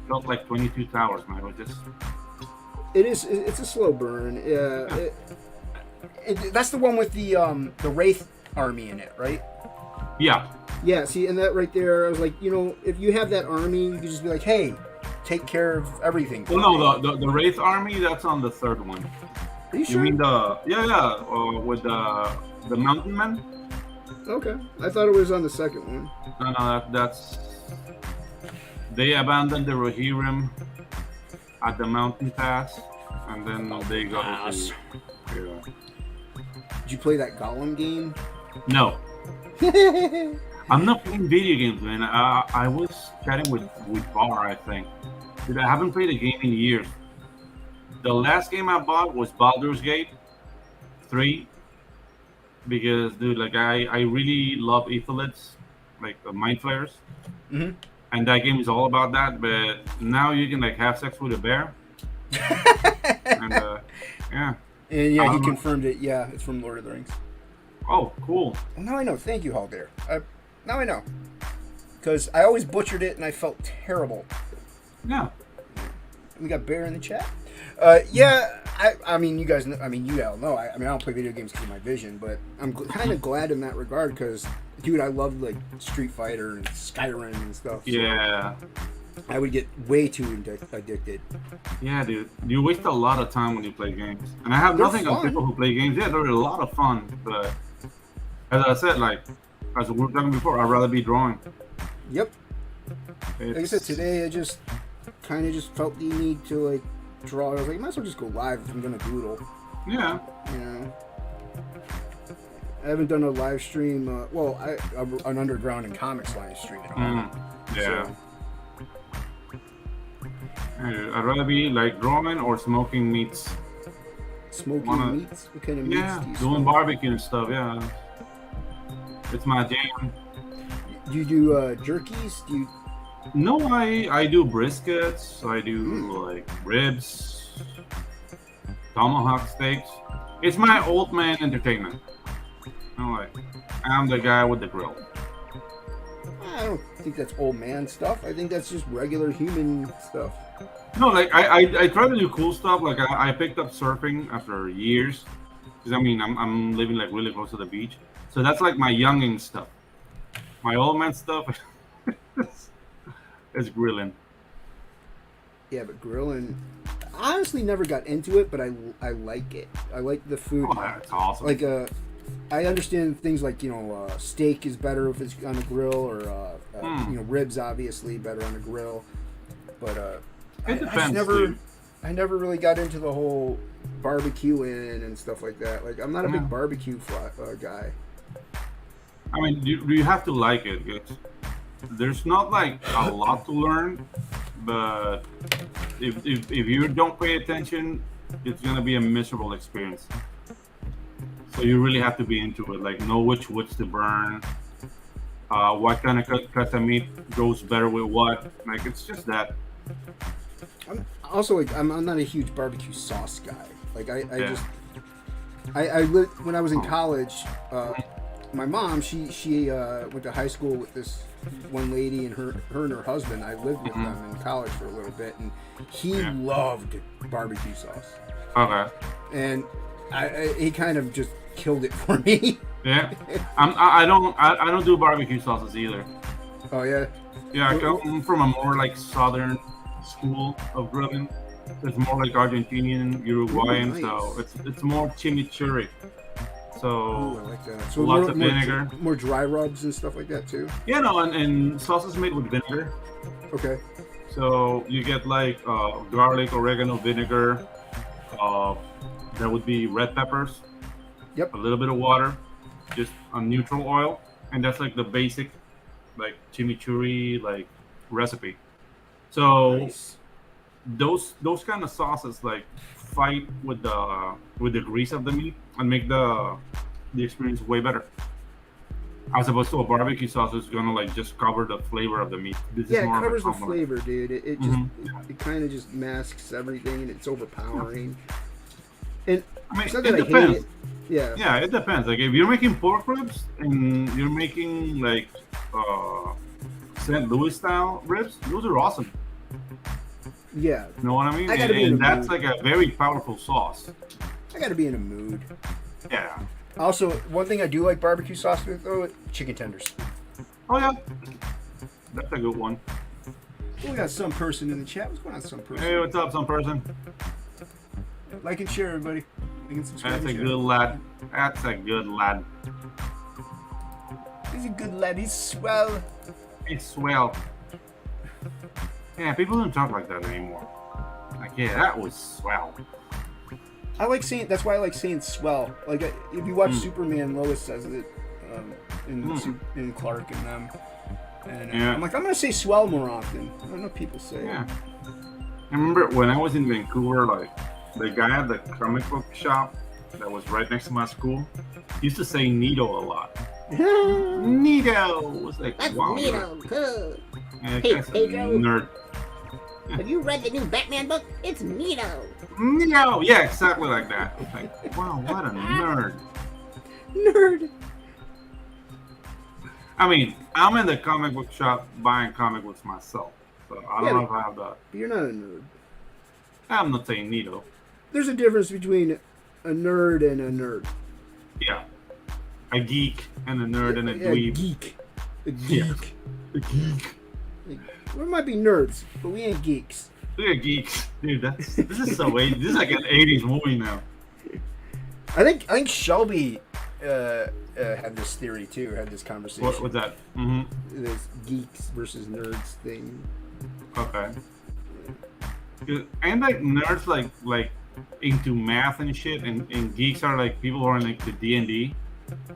felt like 22 Towers, man. It was just It is. It's a slow burn. Yeah. That's the one with the Wraith army in it, right? yeah. Yeah. See, and that right there, I was like, if you have that army, you could just be like, hey, take care of everything. Well, no, the Wraith army that's on the third one. Are you You sure? mean with the Mountain Men? Okay. I thought it was on the second one. No, that's they abandoned the Rohirrim at the mountain pass, and then they go Pass. to. Yeah. Did you play that Gollum game? No, I'm not playing video games, man. I was chatting with Bar, I think. Dude, I haven't played a game in years. The last game I bought was Baldur's Gate 3. Because, dude, like, I really love Aethelids, like the Mind Flayers. Mhm. And that game is all about that, but now you can, like, have sex with a bear. And, yeah. And yeah, he Um, confirmed it. Yeah, it's from Lord of the Rings. Oh, cool. Well, now I know. Thank you, Haldir. Now I know. because I always butchered it and I felt terrible. Yeah. We got Bear in the chat. Yeah, I mean, you guys know, I mean, you all know, I don't play video games because of my vision, but I'm kind of glad in that regard because, dude, I love, like, Street Fighter and Skyrim and stuff. So Yeah. I would get way too addicted. Yeah, dude. You waste a lot of time when you play games. And I have They're nothing on fun. people who play games. Yeah, they're a lot of fun. But as I said, like, as we were talking before, I'd rather be drawing. Yep. Like I said, It's- today I just kind of just felt the need to, like, draw. I was like, I might as well just go live if I'm going to doodle. Yeah. You know, I haven't done a live stream. An Underground and Comics live stream at all. Yeah. So, I'd rather be, like, drawing or smoking meats. smoking meats. What kind of meats Yeah, do you doing smoke? barbecue and stuff, yeah. It's my jam. Do you do jerkies? Do you? No, I do briskets. I do like ribs, tomahawk steaks. It's my old man entertainment. You know, like I'm the guy with the grill. I don't think that's old man stuff. I think that's just regular human stuff. No, like I try to do cool stuff. Like I picked up surfing after years, because I mean I'm living like really close to the beach, so that's like my younging stuff. My old man stuff is grilling. Yeah, but grilling. I honestly never got into it, but I like it. I like the food. Oh, that's awesome. Like I understand things like steak is better if it's on a grill, or ribs obviously better on a grill. But It depends, never, dude. I never really got into the whole barbecuing and stuff like that. Like I'm not a big barbecue guy. I mean, you have to like it. There's not like a lot to learn, but if you don't pay attention, it's gonna be a miserable experience. So you really have to be into it. Like know which woods to burn, what kind of cut of meat goes better with what. Like it's just that. I'm also like I'm not a huge barbecue sauce guy. Like I Yeah. just I lived when I was in college. My mom she went to high school with this one lady and her and her husband. I lived with them in college for a little bit, and he loved barbecue sauce, Okay. and he kind of just killed it for me. Yeah. I don't do barbecue sauces either. Oh yeah. Yeah, I come from a more like southern school of grilling. It's more like Argentinian, Uruguayan, Ooh, so nice. it's more chimichurri. Ooh, So I like that. So Lots of vinegar. more dry rubs and stuff like that too. yeah, no, and sauces made with vinegar. Okay. So you get like garlic, oregano, vinegar. There would be red peppers. Yep. A little bit of water, just a neutral oil, and that's like the basic, like chimichurri like recipe. So Nice. those kind of sauces like fight with the grease of the meat and make the experience way better. As opposed to a barbecue sauce is gonna like just cover the flavor of the meat. This Yeah, is it more covers of a the compliment. flavor, dude. It just it kind of just masks everything, and it's overpowering. And I mean, it's not it that I hate depends. it. Yeah. Yeah, it depends. Like if you're making pork ribs and you're making like St. Louis style ribs, those are awesome. Yeah. You know what I mean? I gotta be in and the that's mood. like a very powerful sauce. I gotta be in a mood. Yeah. Also, one thing I do like barbecue sauce with, though, chicken tenders. Oh yeah. That's a good one. We got some person in the chat. What's going on, some person? Hey, what's up, some person? Like and share, everybody. Like and subscribe. That's a and share. good lad. That's a good lad. He's a good lad. He's swell. It's swell. Yeah, people don't talk like that anymore. Like, yeah, that was swell. I like saying. That's why I like saying swell. Like if you watch Superman, Lois says it in Clark and them. And Yeah. I'm like, I'm gonna say swell more often. I don't know if people say. Yeah. I remember when I was in Vancouver, like the guy at the comic book shop that was right next to my school used to say needle a lot. it. Neato! It was like, That's wow. neato. Cool. Yeah, Hey, guy's a Pedro. nerd. Have you read the new Batman book? It's neato. Neato! Yeah, exactly like that. It's like, wow, what a nerd. Nerd. I mean, I'm in the comic book shop buying comic books myself, so I don't know if I have that. But you're not a nerd. I'm not saying needle. There's a difference between a nerd and a nerd. Yeah, a geek and a nerd and a Yeah, dweeb. geek. A Yeah. geek. A geek. We might be nerds, but we ain't geeks. We're geeks, dude. This is so 80s. This is like an 80s movie now. I think Shelby had this theory too. Had this conversation. What's that? Mm-hmm. This geeks versus nerds thing. Okay. And like nerds like into math and shit, and geeks are like people who are like the D&D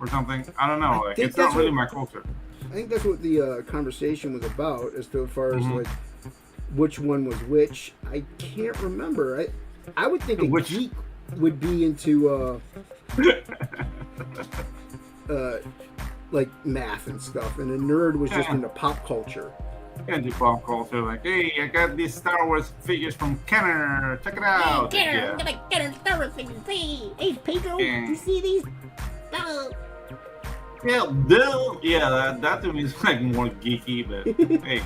or something. I don't know. Like think it's not that's really what- my culture. I think that's what the conversation was about, as far as Mhm. like which one was which. I can't remember. I would think a Which- geek would be into like math and stuff, and a nerd was just Yeah. into pop culture. And the pop culture, like, hey, I got these Star Wars figures from Kenner. Check it out. Hey, Kenner, Yeah. I'm gonna get a Star Wars figure. Hey, Pedro, Yeah. you see these? Oh, Yeah, duh. Yeah, that to me is like more geeky, but hey,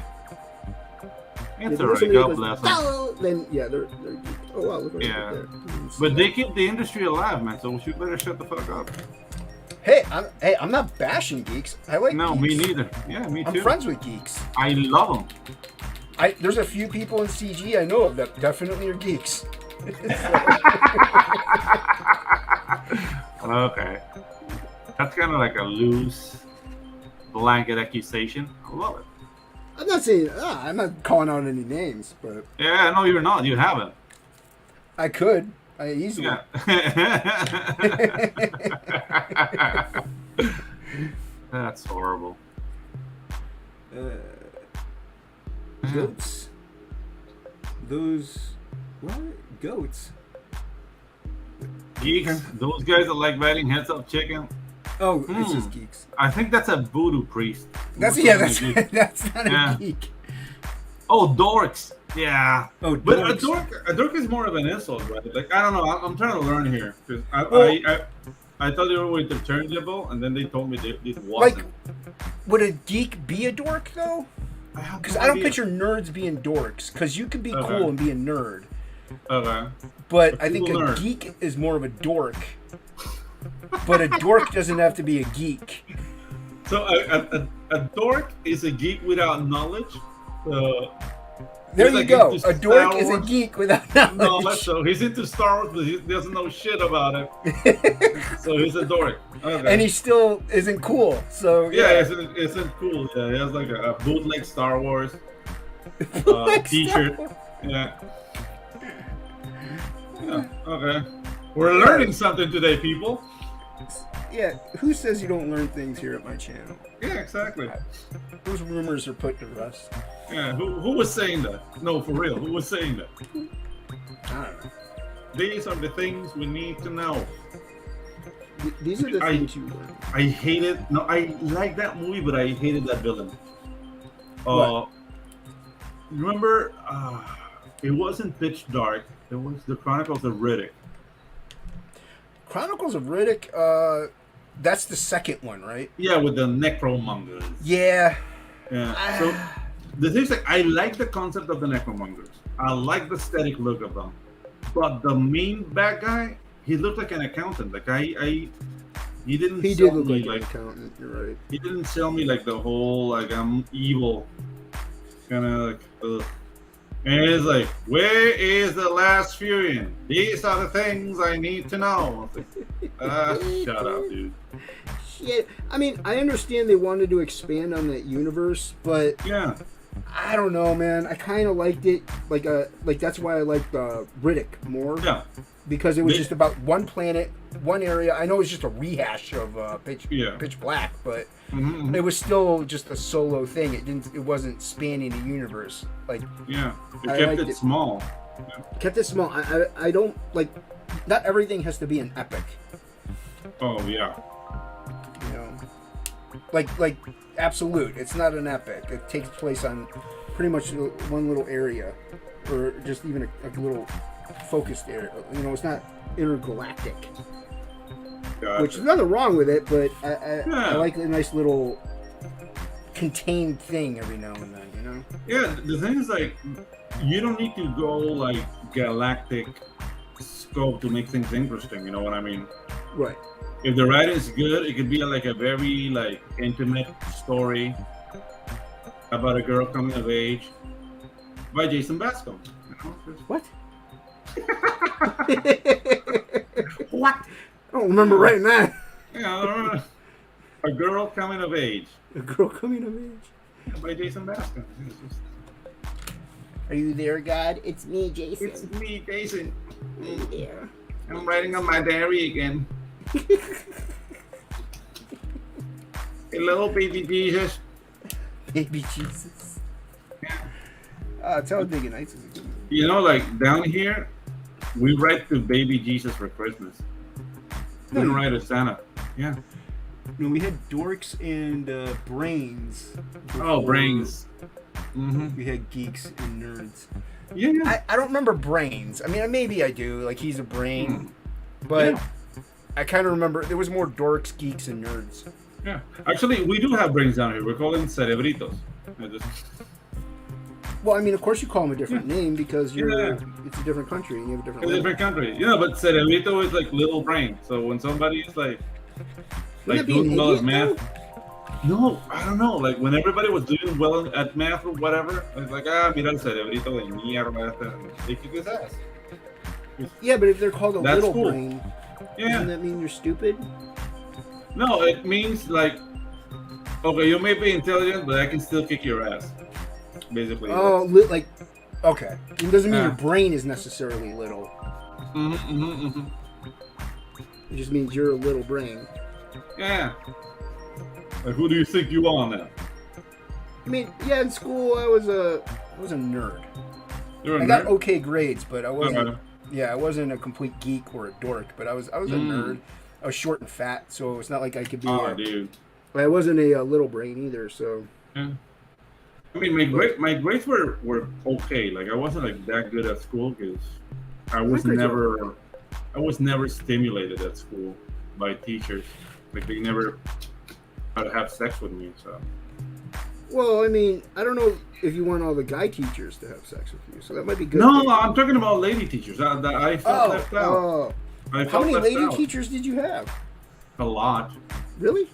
it's If alright. somebody God goes, bless them. oh. Then yeah, they're geeks. Oh wow, look what Yeah. I did there. But they keep the industry alive, man. So we better shut the fuck up. Hey, I'm not bashing geeks. I like No, geeks. me neither. Yeah, me I'm too. friends with geeks. I love them. There's a few people in CG I know of that definitely are geeks. Okay, that's kind of like a loose blanket accusation. I love it. I'm not saying I'm not calling out any names, but Yeah, no, you're not. You haven't. I could. I easily. Yeah. That's horrible. Goats. Those what? Goats. Geeks, those guys that like biting heads off chicken. Oh, it's Hmm. just geeks. I think that's a voodoo priest. That's More yeah. so than That's a geek. that's not Yeah. a geek. Oh, dorks. Yeah. Oh, But dorks. a dork is more of an insult, right? Like I don't know. I'm trying to learn here because Well- I thought they were interchangeable, and then they told me it Like, wasn't. would a geek be a dork though? have Because no I don't idea. picture nerds being dorks. Because you could be Okay. cool and be a nerd, Okay. but A I think a cool nerd. geek is more of a dork. But a dork doesn't have to be a geek. So a dork is a geek without knowledge. There He's you like go. into A dork Star is a Wars. geek without No, knowledge. so he's into Star Wars, but he doesn't know shit about it. So he's a dork. Okay. And he still isn't cool. So yeah, isn't cool. Yeah, he has like a bootleg Star Wars Like T-shirt. Star Wars. Yeah. Yeah. Okay. We're learning something today, people. Yeah, who says you don't learn things here at my channel? Yeah, exactly. Those rumors are put to rest. Yeah. Who was saying that? No, for real. Who was saying that? I don't know. These are the things we need to know. These are the I- things you learn. I hated. No, I like that movie, but I hated that villain. What? Remember? It wasn't Pitch Dark. It was the Chronicles of Riddick. Chronicles of Riddick, that's the second one, right? Yeah, with the necromongers. Yeah. Yeah. So the thing is, like, I like the concept of the necromongers. I like the aesthetic look of them. But the main bad guy, he looked like an accountant. Like he didn't. He sell did look me, like an accountant. You're right. He didn't sell me like the whole like I'm evil kind of like. Ugh. And it's like, where is the last Furion? These are the things I need to know. It's like, shut up, dude. Shit. I mean, I understand they wanted to expand on that universe, but Yeah, I don't know, man. I kind of liked it. Like that's why I liked Riddick more. yeah, Because it was Me- just about one planet, one area. I know it's just a rehash of Yeah. Pitch Black, but Mhm. it was still just a solo thing. It wasn't spanning the universe. Like, yeah. It I kept liked it it. small. kept it small. I don't like. Not everything has to be an epic. Oh yeah, You know, like Absolute. It's not an epic. It takes place on pretty much one little area, or just even a little focused area. You know, it's not intergalactic. gotcha. Which is nothing wrong with it, but I Yeah. like a nice little contained thing every now and then, you know? Yeah, the thing is like, you don't need to go like galactic scope to make things interesting. You know what I mean? Right. If the writing is good, it could be like a very like intimate story about a girl coming of age by Jason Bascom. You know? What? What? I don't remember writing that. You know, a girl coming of age A girl coming of age. by Jason Bascom. Are you there, God? It's me, Jason. It's me, Jason. Are you there? I'm writing on my diary again. Hello, baby Jesus. Baby Jesus. Yeah. Talladega Nights is a good movie. You know, like down here, we write to baby Jesus for Christmas. We don't write to Santa. Yeah. No, we had Dorks and Brains. Oh, before brains. Mm-hmm. We had Geeks and Nerds. Yeah, yeah. I don't remember Brains. I mean, maybe I do. Like, he's a brain. But Yeah. I kind of remember there was more Dorks, Geeks, and Nerds. Yeah. Actually, we do have brains down here. We're calling cerebritos. I just- Well, I mean, of course you call them a different name because you're Yeah. it's a different country and you have a different It's a language. different country. You know, but cerebrito is like little brain. So when somebody is like Wouldn't that be doing an well at idiot, math. No, I don't know. Like when everybody was doing well at math or whatever, it's like, mira el cerebrito de mierda. They kick his ass. Yeah, but if they're called a That's little cool. brain, Yeah. doesn't that mean you're stupid? No, it means like, okay, you may be intelligent, but I can still kick your ass. Basically. Oh, like, okay. It doesn't mean Yeah. your brain is necessarily little. Mm-hmm. It just means you're a little brain. Yeah. Like, who do you think you are now? I mean, yeah, in school I was a nerd. You're a I got nerd? okay grades, but I wasn't. Okay. Yeah, I wasn't a complete geek or a dork, but I was a nerd. I was short and fat, so it's not like I could be. Oh, dude. I wasn't a little brain either, so. Yeah. I mean, my grades were okay. Like, I wasn't like that good at school because I was grades were never stimulated at school by teachers. Like, they never had to have sex with me. So. Well, I mean, I don't know if you want all the guy teachers to have sex with you, so that might be good. No, I'm talking about lady teachers. I felt left out. Oh. I How felt many left lady out. teachers did you have? A lot. Really?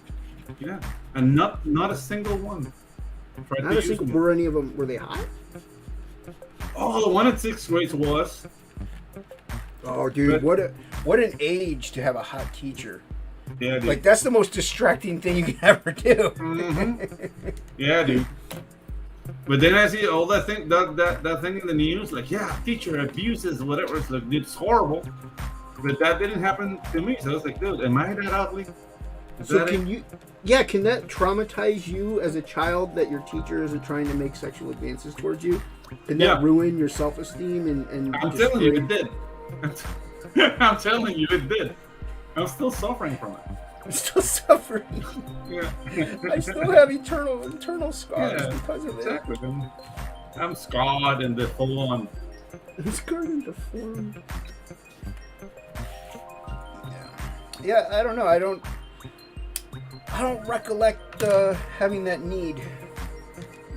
Yeah, and not a single one. Tried Not to a use single. me. Were any of them? Were they hot? Oh, the one at 6th grade was. Oh, dude, But- what an age to have a hot teacher. Yeah, dude. Like, that's the most distracting thing you can ever do. Mhm. Yeah, dude. But then I see all that thing that thing in the news, like, yeah, teacher abuses, whatever. It's like, it's horrible. But that didn't happen to me. So I was like, dude, am I that ugly? Is So that can you? Yeah, can that traumatize you as a child that your teacher isn't trying to make sexual advances towards you? Can that Yeah. ruin your self-esteem and I'm destroy- telling you, it did. I'm telling you, it did. I'm still suffering from it. I'm still suffering. Yeah. I still have internal scars Yeah, because of it. Exactly. I'm scarred and the full on. I'm scarred and deformed. Yeah, I don't know. I don't recollect having that need.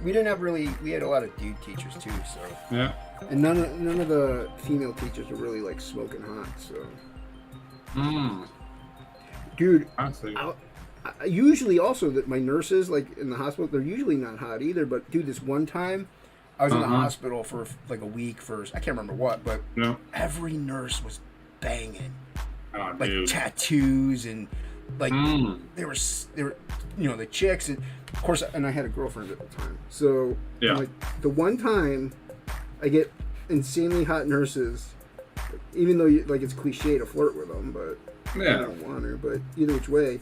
We didn't have really. We had a lot of dude teachers too, so. Yeah. And none of the female teachers were really like smoking hot. So, dude, I see. I usually also that my nurses like in the hospital, they're usually not hot either. But dude, this one time, I was in the hospital for like a week first. I can't remember what, but No. every nurse was banging, Oh, like dude. tattoos and like Mm. they were the chicks, and of course, and I had a girlfriend at the time. So Yeah. like the one time I get insanely hot nurses, even though like it's cliche to flirt with them, but I Yeah. don't want her. But either which way,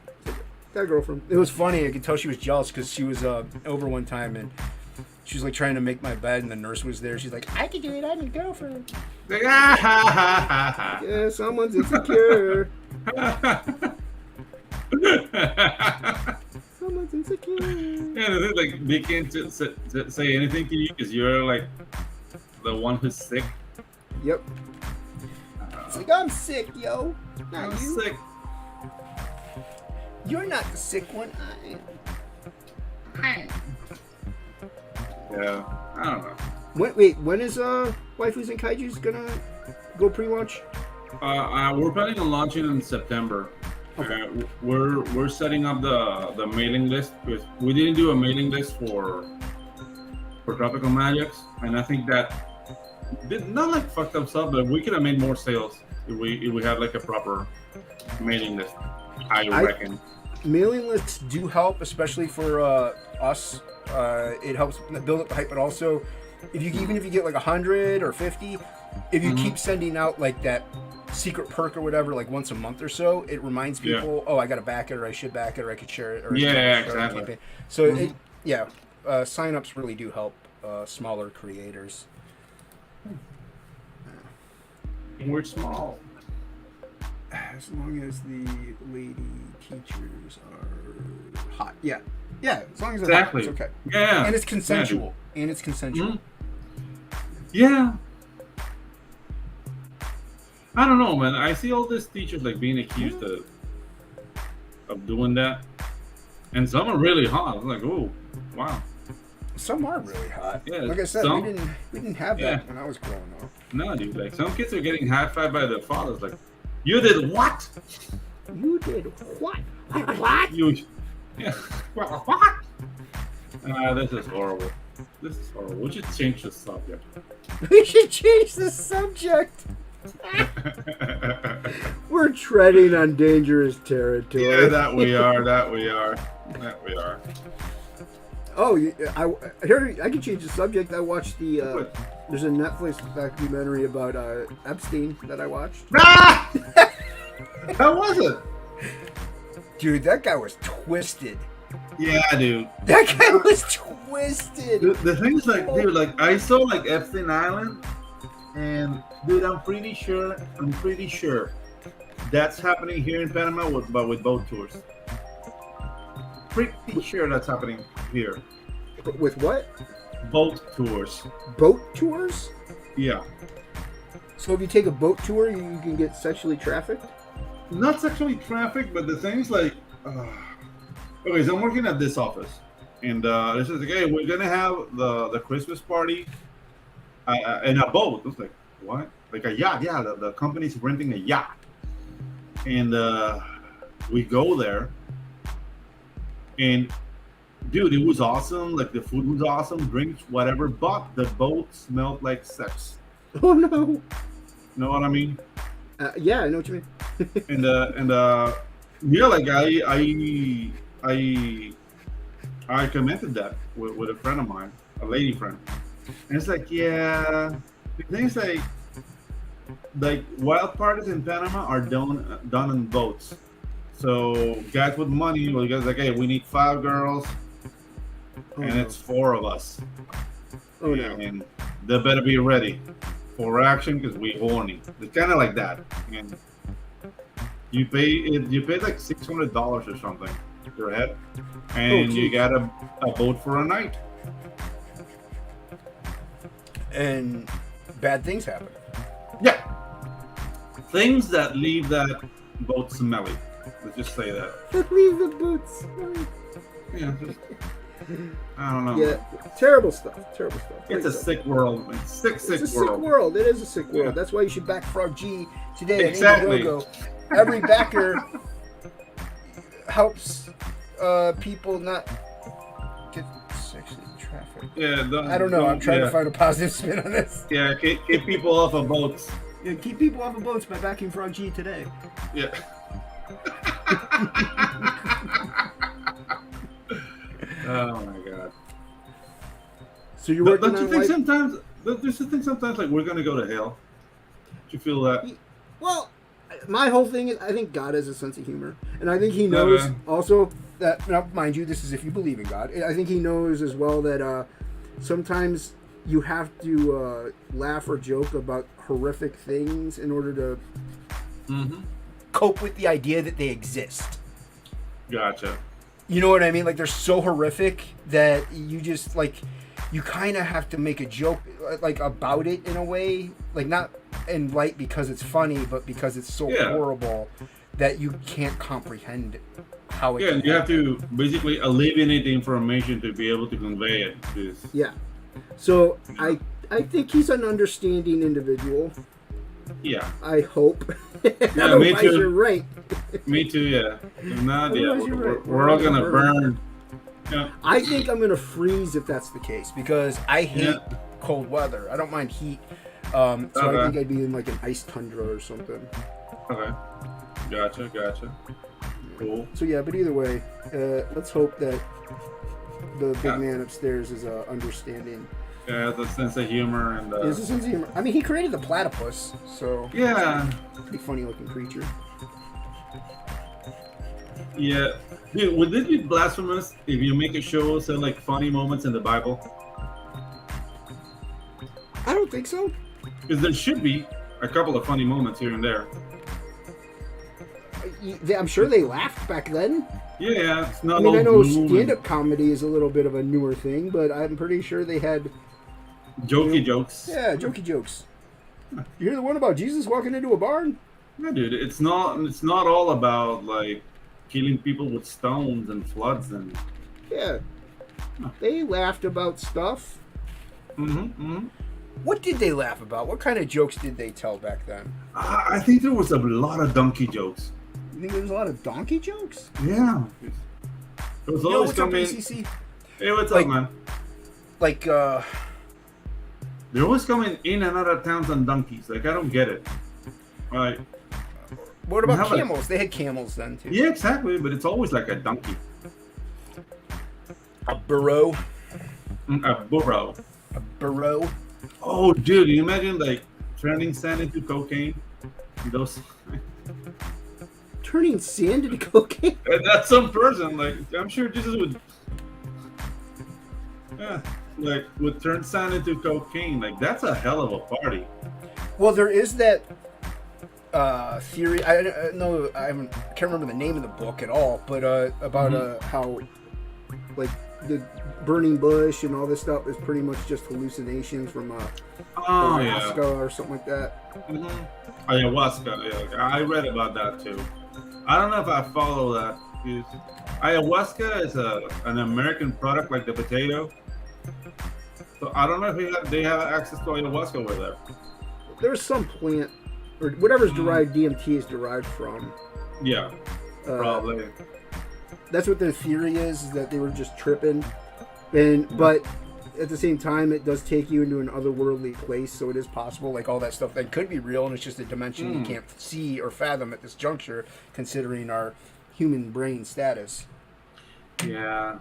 it's like, got a girlfriend. It was funny. I could tell she was jealous because she was over one time and she was like trying to make my bed, and the nurse was there. She's like, "I can do it. I'm your girlfriend." Like, ah, ha, ha, ha, ha. Yeah, someone's insecure. Someone's insecure. Yeah, the thing, like they can't say anything to you because you're like the one who's sick. Yep. It's like, I'm sick, yo. Not I'm you. sick. You're not the sick one. I am. Yeah, I don't know. When is Waifus and Kaijus gonna go pre-launch? We're planning on launching in September. We're setting up the mailing list because we didn't do a mailing list for Tropical Magics, and I think that did not like fucked up stuff, but we could have made more sales if we had like a proper mailing list. I reckon. Mailing lists do help, especially for us. It helps build up the hype, but also even if you get like 100 or 50, if you keep sending out like that secret perk or whatever, like once a month or so, it reminds people, oh, I got to back it, or I should back it, or I could share it, or exactly. So signups really do help smaller creators. We're small. As long as the lady teachers are hot. Yeah. As long as it's hot, it's okay. Yeah. And it's consensual. Yeah. I don't know, man. I see all these teachers like being accused of doing that, and some are really hot. I'm like, oh, wow. Some are really hot. Yeah, like I said, we didn't have that when I was growing up. No, dude. Like some kids are getting high-fived by their fathers. Like, you did what? You did what? What? What? This is horrible. We should change the subject. We should change the subject. We're treading on dangerous territory. Yeah, that we are. Oh, I can change the subject. I watched there's a Netflix documentary about Epstein that I watched. How was it? Dude, that guy was twisted. Yeah, dude. That guy was twisted. The thing is, like, dude, like I saw like Epstein Island, and dude, I'm pretty sure that's happening here in Panama with boat tours. Pretty sure that's happening here. With what? Boat tours. Boat tours? Yeah. So if you take a boat tour, you can get sexually trafficked? Not sexually trafficked, but the thing's like, okay, so I'm working at this office, and this is like, hey, we're gonna have the Christmas party in a boat. I was like, what? Like a yacht? Yeah, the company's renting a yacht, and we go there, and dude, it was awesome. Like the food was awesome, drinks, whatever, but the boat smelled like sex. Oh no! Know what I mean? Yeah, I know what you mean. and yeah, like I commented that with a friend of mine, a lady friend, and it's like, yeah, the thing is like wild parties in Panama are done in boats. So guys with money, well, guys like, hey, we need 5 girls, and it's 4 of us. Oh no! And they better be ready for action because we horny. It's kind of like that. And you pay like $600 or something per head, and you got a boat for a night. And bad things happen. Yeah, things that leave that boat smelly. Let's just say that. Leave the boots smelly. Yeah, I don't know. Yeah, terrible stuff. It's a sick world. It's sick It's a world. sick world. It is a sick world. Yeah. That's why you should back Frog G today. Exactly. At Indiegogo. Every backer helps people not get sexually trafficked. Yeah, I don't know. I'm trying to find a positive spin on this. Yeah, keep people off of boats. Yeah, keep people off of boats by backing Frog G today. Yeah. Oh my god. So you're working Don't you on think like... sometimes? There's a thing sometimes like we're gonna go to hell. Do you feel that? Well, my whole thing is I think God has a sense of humor, and I think He knows also that. Now, mind you, this is if you believe in God. I think He knows as well that sometimes you have to laugh or joke about horrific things in order to cope with the idea that they exist. Gotcha. You know what I mean? Like they're so horrific that you just like you kind of have to make a joke like about it in a way, like not in light because it's funny, but because it's so Yeah. horrible that you can't comprehend how it. Yeah, can and you have happen. to basically eliminate the information to be able to convey it. 'Cause- Yeah. So I think he's an understanding individual. yeah, I hope. me Otherwise, too. you're right. me too. Yeah, if not, yeah, Otherwise, you're right. we're all gonna burn. Yeah, I think I'm gonna freeze if that's the case. Because I hate Yeah. cold weather. I don't mind heat. So I Okay. I think I'd be in like an ice tundra or something. okay, gotcha. Cool. So yeah, but either way, let's hope that the big Yeah. man upstairs is understanding. Yeah, the sense of humor and Is this sense of humor? I mean, he created the platypus, so yeah, pretty funny looking creature. yeah. Dude, would it be blasphemous if you make a show say like funny moments in the Bible? I don't think so. Because there should be a couple of funny moments here and there. I'm sure they laughed back then. Yeah, it's not. I mean, all I know gloom and stand-up comedy is a little bit of a newer thing, but I'm pretty sure they had jokey jokes. yeah jokey jokes. You hear the one about Jesus walking into a barn? Yeah, dude, it's not all about like killing people with stones and floods and. Yeah, they laughed about stuff. What did they laugh about? What kind of jokes did they tell back then? I think there was a lot of donkey jokes. You think there was a lot of donkey jokes? Yeah. It was Yo, always what's up, coming. ACC? Hey, what's Like- up, man? Like, They're always coming in and out of towns on donkeys. Like I don't get it. Like what about How about- camels? They had camels then too. yeah, exactly. But it's always like a donkey, A burro. a burro. A burro. Oh, dude, you imagine like turning sand into cocaine? Those. Turning sand into cocaine. And that's some person. Like I'm sure Jesus would. Yeah, like would turn sand into cocaine. Like that's a hell of a party. Well, there is that theory. I don't know. I can't remember the name of the book at all. But about How like the burning bush and all this stuff is pretty much just hallucinations from Oh yeah. ayahuasca or something like that. Ayahuasca. Yeah, I read about that too. I don't know if I follow that. Because ayahuasca is an American product like the potato. So I don't know if they have access to ayahuasca over there. There's some plant or whatever's derived DMT is derived from. Yeah, probably. That's what their theory is that they were just tripping, but at the same time it does take you into an otherworldly place, so it is possible like all that stuff that could be real, and it's just a dimension you can't see or fathom at this juncture, considering our human brain status. Yeah.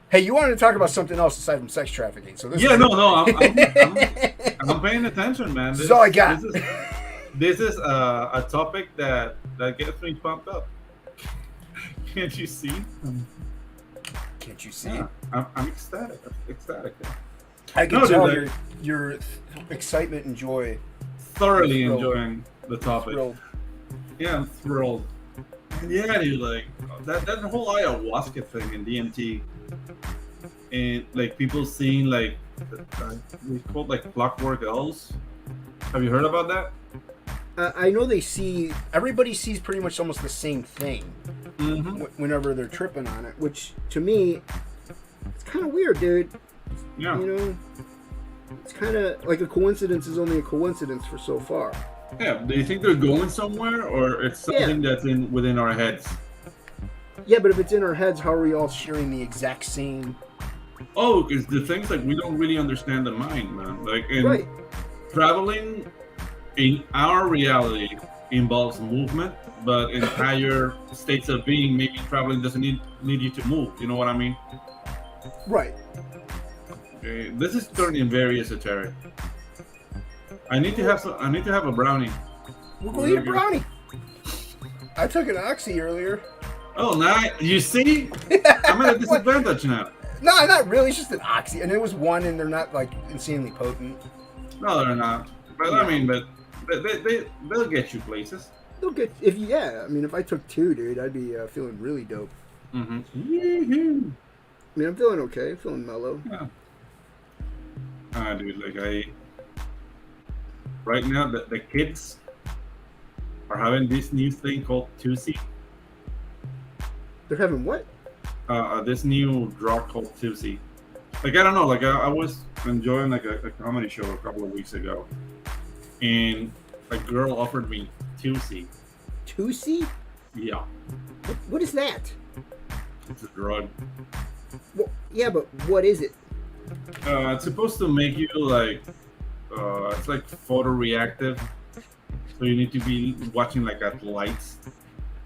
Hey, you wanted to talk about something else aside from sex trafficking, so this Yeah, is no, I'm paying attention, man. This is all I got. This is a topic that gets me pumped up. Can't you see? Can't you see? Yeah, I'm ecstatic. I can No, tell dude, your excitement and joy. Thoroughly Thrilled. enjoying the topic. Thrilled. Yeah, I'm thrilled. Yeah, dude, like that whole ayahuasca thing in DMT, and like people seeing like we called like clockwork elves. Have you heard about that? I know they see Everybody sees pretty much almost the same thing Mm-hmm. whenever they're tripping on it, which to me it's kind of weird, dude. Yeah. You know, it's kind of like a coincidence is only a coincidence for so far. Yeah. Do you think they're going somewhere, or it's something that's within our heads? Yeah, but if it's in our heads, how are we all Sharing the exact same. Oh, because the things like we don't really understand the mind, man. Like in right? traveling in our reality involves movement, but in higher states of being, maybe traveling doesn't need you to move. You know what I mean? Right. Okay, this is turning very esoteric. I need to have a brownie. We'll go eat a brownie. I took an oxy earlier. Oh, now you see, I'm at a disadvantage now. No, not really. It's just an oxy, and it was one, and they're not like insanely potent. No, they're not. But I mean, but they'll get you places. They'll get I mean, if I took 2, dude, I'd be feeling really dope. Mm-hmm. I mean, I'm feeling okay. I'm feeling mellow. Yeah. Dude, like right now the kids are having this new thing called Tusi. They're having what? This new drug called Tusi. Like I don't know, like I was enjoying like a comedy show a couple of weeks ago, and a girl offered me Tusi. Tusi? Yeah, What is that? it's a drug. Well, yeah, but what is it? It's supposed to make you like, it's like photoreactive. So you need to be watching like at lights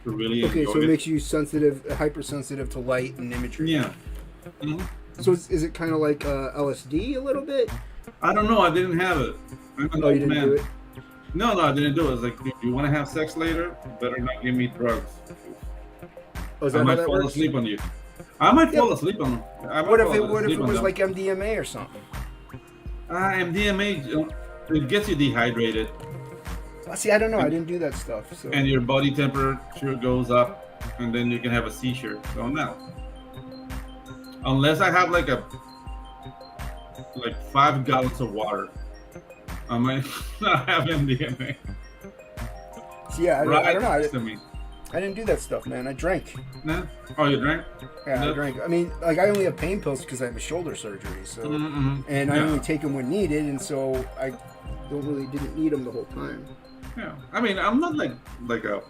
to really Okay, enjoy so it it. makes you sensitive, hypersensitive to light and imagery. Yeah. Mhm. So is it kind of like LSD a little bit? I don't know. I didn't have it. I'm an Oh, you old didn't man. do it? No, I didn't do it. It's like, if you want to have sex later, better not give me drugs. Oh, is I that how might that fall works? asleep on you. I might Yeah. fall asleep on them. What if it was like MDMA or something? MDMA, it gets you dehydrated, Well, see, I don't know. I didn't do that stuff. So and your body temperature goes up, and then you can have a seizure. So no. Unless I have like 5 gallons of water, I might not have MDMA. see, yeah, Right I don't know. next to me. I didn't do that stuff, man. I drank. No? Oh, you drank? Yeah, I No. drank. I mean, like I only have pain pills because I have a shoulder surgery. So, Mm-hmm. and I Yeah. only take them when needed, and so I Didn't need them the whole time. Yeah, I mean, I'm not like a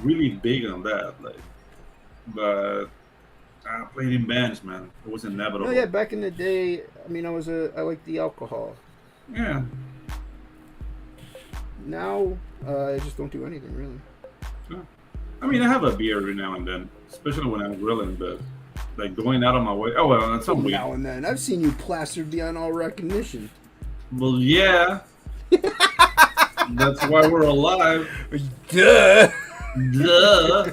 really big on that, but I played in bands, man. It was inevitable. Oh yeah, back in the day, I mean, I liked the alcohol. Yeah. Now, I just don't do anything really. I mean, I have a beer every now and then, especially when I'm grilling, but like going out of my way. Oh well, that's some weed. Now and then, I've seen you plastered beyond all recognition. Well, yeah. That's why we're alive. duh. Duh.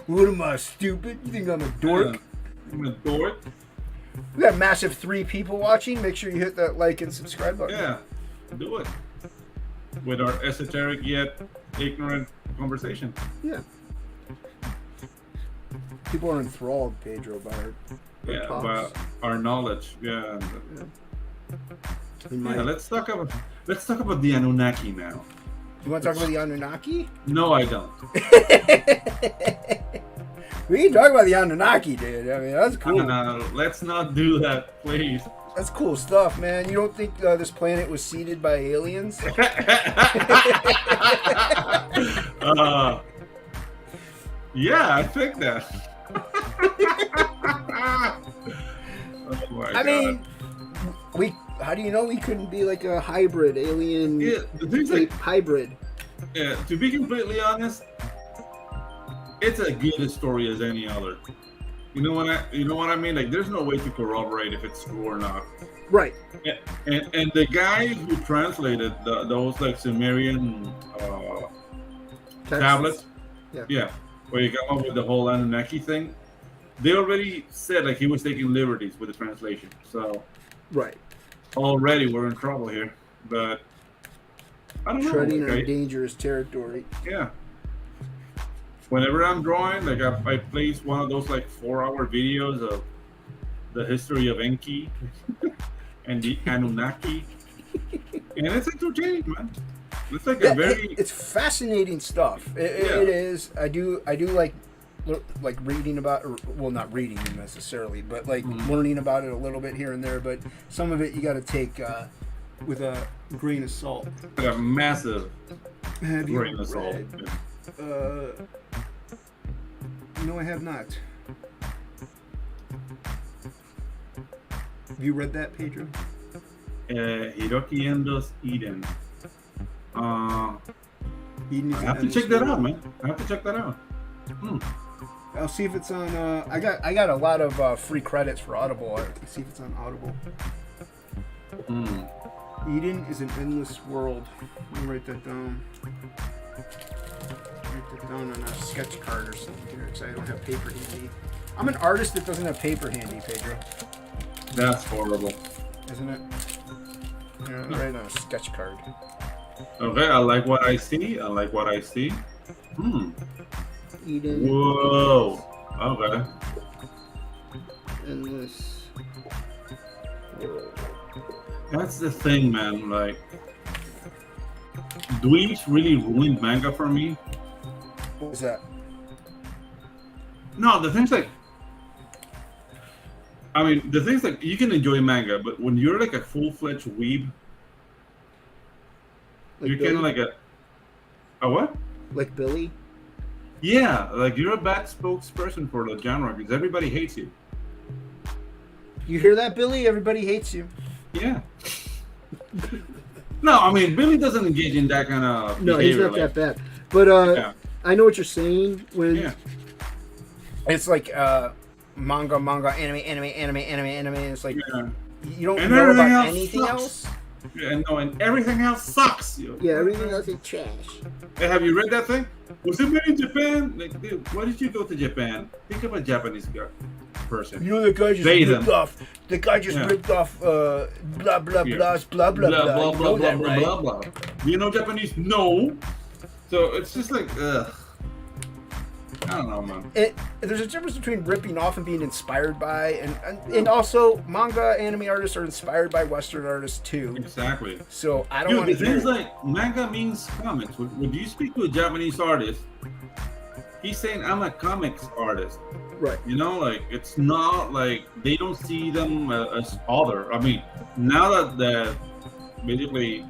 What am I, stupid? You think I'm a dork? I'm a dork. We got massive 3 people watching. Make sure you hit that like and subscribe button. Yeah. Do it. With our esoteric yet ignorant conversation. Yeah. People are enthralled, Pedro, by our Yeah, pops. about our knowledge. Yeah. In my, Yeah, let's talk about the Anunnaki now. You want to talk about the Anunnaki? No, I don't. We can talk about the Anunnaki, dude. I mean, that's cool. Let's not do that, please. That's cool stuff, man. You don't think this planet was seeded by aliens? Yeah, I think that. Oh my I God. mean, how do you know we couldn't be like a hybrid alien yeah, the thing's ape like, hybrid. yeah, to be completely honest, it's as good a story as any other. You know what I mean? Like, there's no way to corroborate if it's true or not. Right. And the guy who translated those like Sumerian tablets, Yeah. where you come up with the whole Anunnaki thing, they already said like he was taking liberties with the translation. So Right. already we're in trouble here. But I don't know. Treading okay? on dangerous territory. Yeah. Whenever I'm drawing, like I place one of those like 4-hour videos of the history of Enki and the Anunnaki, and it's entertaining, man. It's like a very it's fascinating stuff. It is. I do like reading about, or, well, not reading necessarily, but like learning about it a little bit here and there. But some of it you got to take with a grain of salt. a massive Have you grain of salt. read? No, I have not. Have you read that, Pedro? Hiroki Endo's Eden. Eden is I an have to endless check that world. out, man. I have to check that out. I'll see if it's on. I got a lot of free credits for Audible. I'll see if it's on Audible. Eden is an endless world. Let me write that down. Write that down on a sketch card or something here, because I don't have paper handy. I'm an artist that doesn't have paper handy, Pedro. That's horrible. Isn't it? Here, I'll write it on a sketch card. Okay, I like what I see. Eden. Whoa. Okay. Endless world. That's the thing, man. Like, dweebs really ruined manga for me. What was that? No, the things like, I mean, the things like you can enjoy manga, but when you're like a full-fledged weeb, Like you're kind of Billy? like a what? Like Billy? Yeah, like you're a bad spokesperson for the genre because everybody hates you. You hear that, Billy? Everybody hates you. Yeah. No, I mean Billy doesn't engage in that kind of No, he's behavior. not that bad. But Yeah. I know what you're saying when Yeah. It's like manga, anime. It's like Yeah. you don't And know everything about else anything sucks. else. Yeah, no, and everything else sucks. yeah, everything else is trash. Hey, have you read that thing? Was it made in Japan? Like, dude, why did you go to Japan? Think of a Japanese person. You know the guy just They ripped them. off. The guy just Yeah. ripped off. Blah blah Yeah. blah blah blah blah. blah You blah know blah that, blah right? blah blah. Do you know Japanese? No. So it's just like, ugh. I don't know, man. There's a difference between ripping off and being inspired by, and also manga anime artists are inspired by Western artists too. Exactly. So I don't Dude, want the to hear. thing's like manga means comics. When you speak to a Japanese artist, he's saying I'm a comics artist. Right. You know, like it's not like they don't see them as other. I mean, now that basically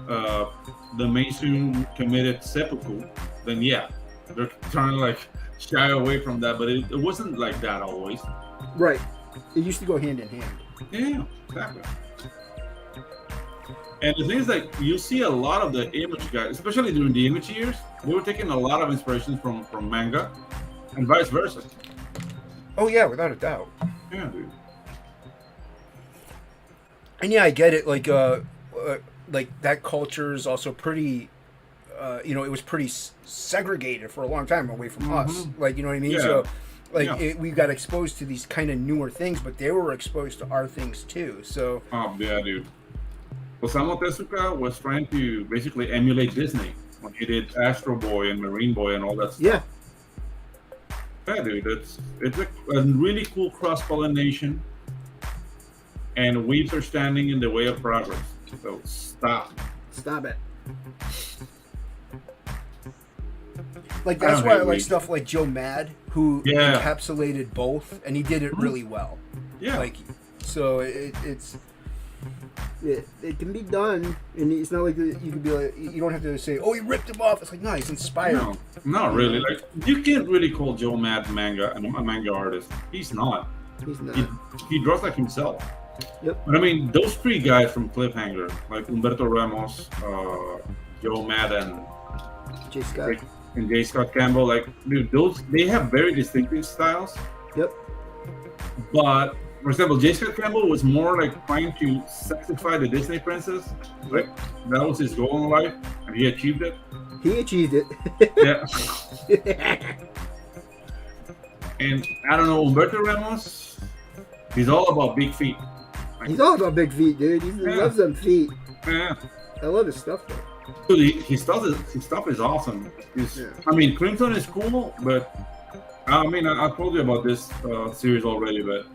the mainstream committed seppuku, then yeah, they're trying to like shy away from that. But it wasn't like that always. Right. It used to go hand in hand. Yeah, exactly. And the thing is, like, you see a lot of the image guys, especially during the image years, they were taking a lot of inspirations from manga, and vice versa. Oh yeah, without a doubt. Yeah, dude. And yeah, I get it. Like that culture is also pretty. It was pretty segregated for a long time away from us. Like, you know what I mean? Yeah. So, like, Yeah. we got exposed to these kind of newer things, but they were exposed to our things too. So, Oh, yeah, dude. Osamu Tezuka was trying to basically emulate Disney when he did Astro Boy and Marine Boy and all that stuff. Yeah. Yeah, dude, it's a really cool cross pollination, and weaves are standing in the way of progress. So stop. Stop it. like, I that's don't why I hate like weeds. stuff like Joe Mad, who Yeah. encapsulated both, and he did it really well. Yeah. Like, so it's. It can be done, and it's not like you can be like, you don't have to say, "Oh, he ripped him off." It's like, no, he's inspired. No, not really. Like you can't really call Joe Mad a manga artist. He's not. He's not. He draws like himself. Yep. But I mean, those three guys from Cliffhanger, like Humberto Ramos, Joe Mad, J. Scott. and J. Scott Campbell, like dude, they have very distinctive styles. Yep. But for example, J. Scott Campbell was more like trying to sexify the Disney princess. Like that was his goal in life, and he achieved it. He achieved it. Yeah. And I don't know, Humberto Ramos, he's all about big feet. Like, He's all about big feet, dude. He Yeah. loves them feet. yeah. I love his stuff, though. Dude, his stuff is awesome. Yeah. I mean, Crimson is cool, but I mean, I told you about this series already, but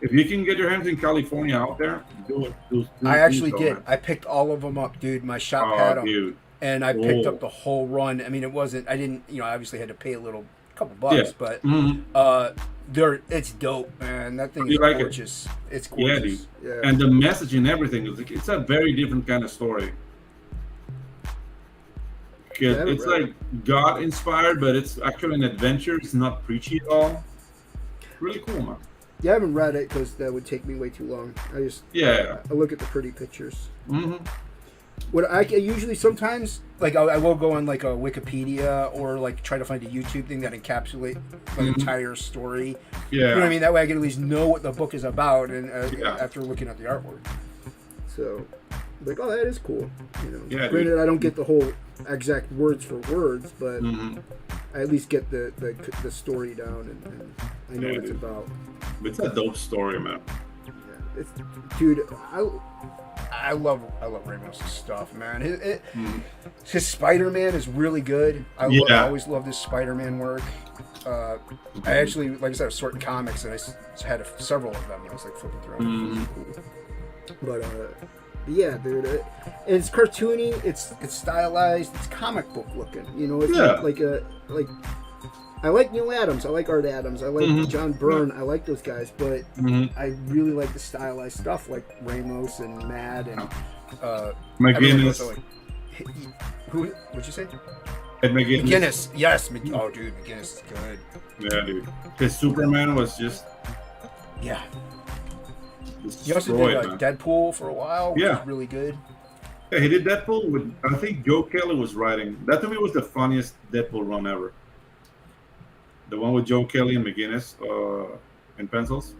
if you can get your hands in California out there, do it. Do I actually so, did. man. I picked all of them up, dude. My shop had Oh, them, dude. and I picked Oh. up the whole run. I mean, it wasn't. I didn't. I obviously had to pay couple bucks, Yeah. but Mhm. it's dope, man. That thing You is like it? gorgeous. It's Yeah, gorgeous. dude. Yeah. And the message and everything is like it's a very different kind of story. 'Cause Yeah, it's right. like God inspired, but it's actually an adventure. It's not preachy at all. Really cool, man. Yeah, I haven't read it because that would take me way too long. Yeah. I look at the pretty pictures. hmm What I usually sometimes like I will go on like a Wikipedia or like try to find a YouTube thing that encapsulate an entire story. Yeah. You know what I mean? That way I can at least know what the book is about, and Yeah. after looking at the artwork. So, like, oh, that is cool. You know, Yeah, granted, dude. I don't get the whole exact words for words, but hmm I at least get the story down, and I know Yeah, what it's dude. about. It's a dope story, man. Yeah. Dude, I love Ramos' stuff, man. Mhm. His Spider-Man is really good. I Yeah. always loved his Spider-Man work. I actually, like I said, I was sorting comics, and I had several of them. And I was like flipping through them. Mhm. but But yeah, dude, it's cartoony. It's stylized. It's comic book looking. You know, it's not like I like Neil Adams. I like Art Adams. I like John Byrne. I like those guys, but I really like the stylized stuff like Ramos and Mad and McGinnis. Who? What'd you say? Ed McGinnis. McGinnis. Yes. Oh, dude, McGinnis is good. Yeah, dude. His Superman was just Yeah. He also did Deadpool for a while, which was really good. Yeah, he did Deadpool with, I think Joe Kelly was writing. That to me was the funniest Deadpool run ever. The one with Joe Kelly and McGinnis and pencils.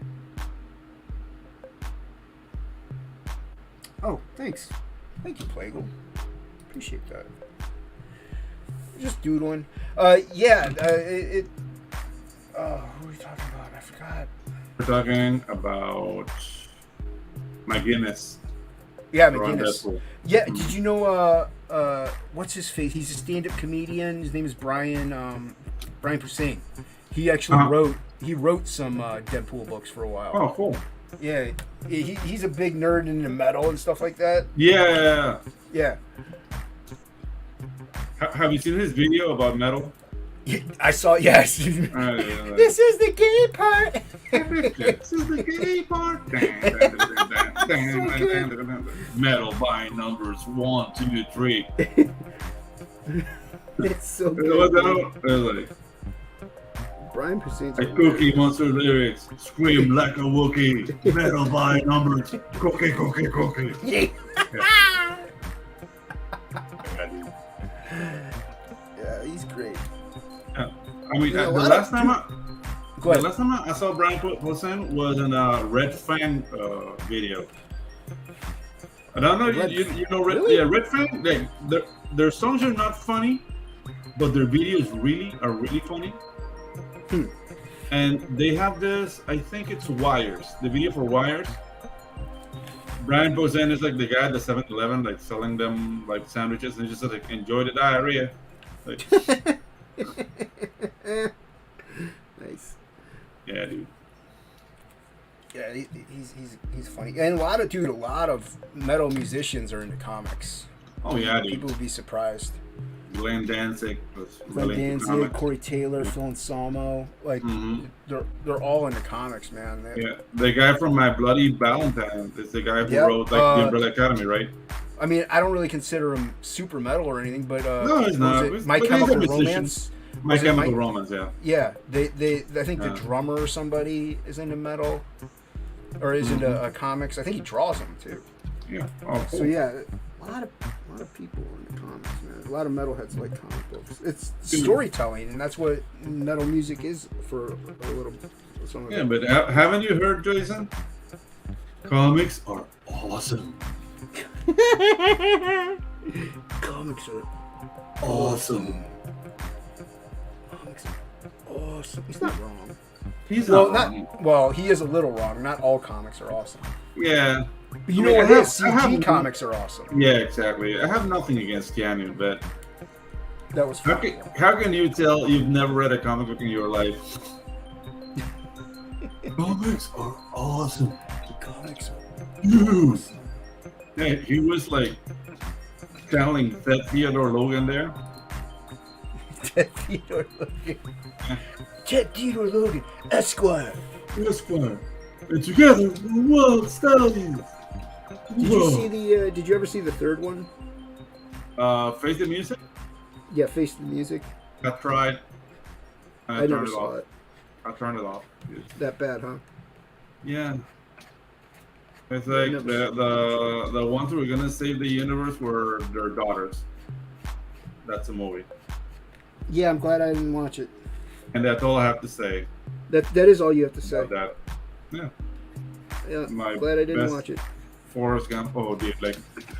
Oh, thanks. Thank you, Plagle. Appreciate that. Just doodling. Who are we talking about? I forgot. We're talking about McGinnis. Yeah, Around McGinnis. Deadpool. Yeah, did you know, what's his face? He's a stand-up comedian. His name is Brian Posehn. He actually wrote some Deadpool books for a while. Oh, cool. Yeah, he's a big nerd into metal and stuff like that. Yeah. Yeah. Have you seen his video about metal? I saw, yes. This is the gay part. This is the gay part. Metal by numbers 1, 2, 3. It's so It was good. like Brian Posehn's a Cookie Monster lyrics. Scream like a Wookiee. Metal by numbers. Cookie, cookie, cookie. Yeah, he's great. I mean, Yeah, the last time I saw Brian Posehn was in a Red Fan video. I don't know, you know Red, Really? yeah, Red Fan. Their songs are not funny, but their videos are really funny. And they have this, I think it's Wires, the video for Wires. Brian Posehn is like the guy at the 7-Eleven, like selling them like sandwiches, and he just like enjoy the diarrhea. Like, Nice. yeah, dude. Yeah, he's funny. And a lot of metal musicians are into comics. Oh yeah, dude. People would be surprised. Glenn Danzig was Glenn really into Danzig, comics. Corey Taylor, Phil Anselmo, like they're all into comics, man. Yeah, the guy from My Bloody Valentine is the guy who Yeah, wrote like the Umbrella Academy, right? I mean, I don't really consider him super metal or anything, but No, he's not. was it But My he's a Chemical musician. Romance. My Was it Chemical Mike- Romance, yeah. Yeah, they I think the Yeah. drummer or somebody is into metal, or is into comics. I think he draws them too. Yeah. Oh, cool. So yeah, a lot of people are into comics, man. A lot of metalheads like comic books. It's storytelling, and that's what metal music is for a little. Some of Yeah, it. but haven't you heard, Jason? Comics are awesome. Comics are Awesome. comics are awesome. He's not wrong. He's Well, not. well, he is a little wrong. Not all comics are awesome. Yeah. But you I know mean, what I is? have- I CG have- comics are awesome. Yeah, exactly. I have nothing against Keanu, but That was fun. how can you tell you've never read a comic book in your life? Comics are awesome. Comics are Dude. Yeah, he was like channeling Theodore Logan there. Ted Theodore Logan. Ted Theodore Logan, Esquire. Esquire. And together, the world studies. Did you see the? Did you ever see the third one? Face the Music? Yeah, Face the Music. I tried. I turned never it saw off. it. I turned it off. That bad, huh? Yeah. It's like the ones who were gonna save the universe were their daughters. That's a movie. Yeah, I'm glad I didn't watch it. And that's all I have to say That is all you have to say. about that. Yeah. Yeah, My glad I didn't best- watch it. Forrest Gump. Oh, dude, like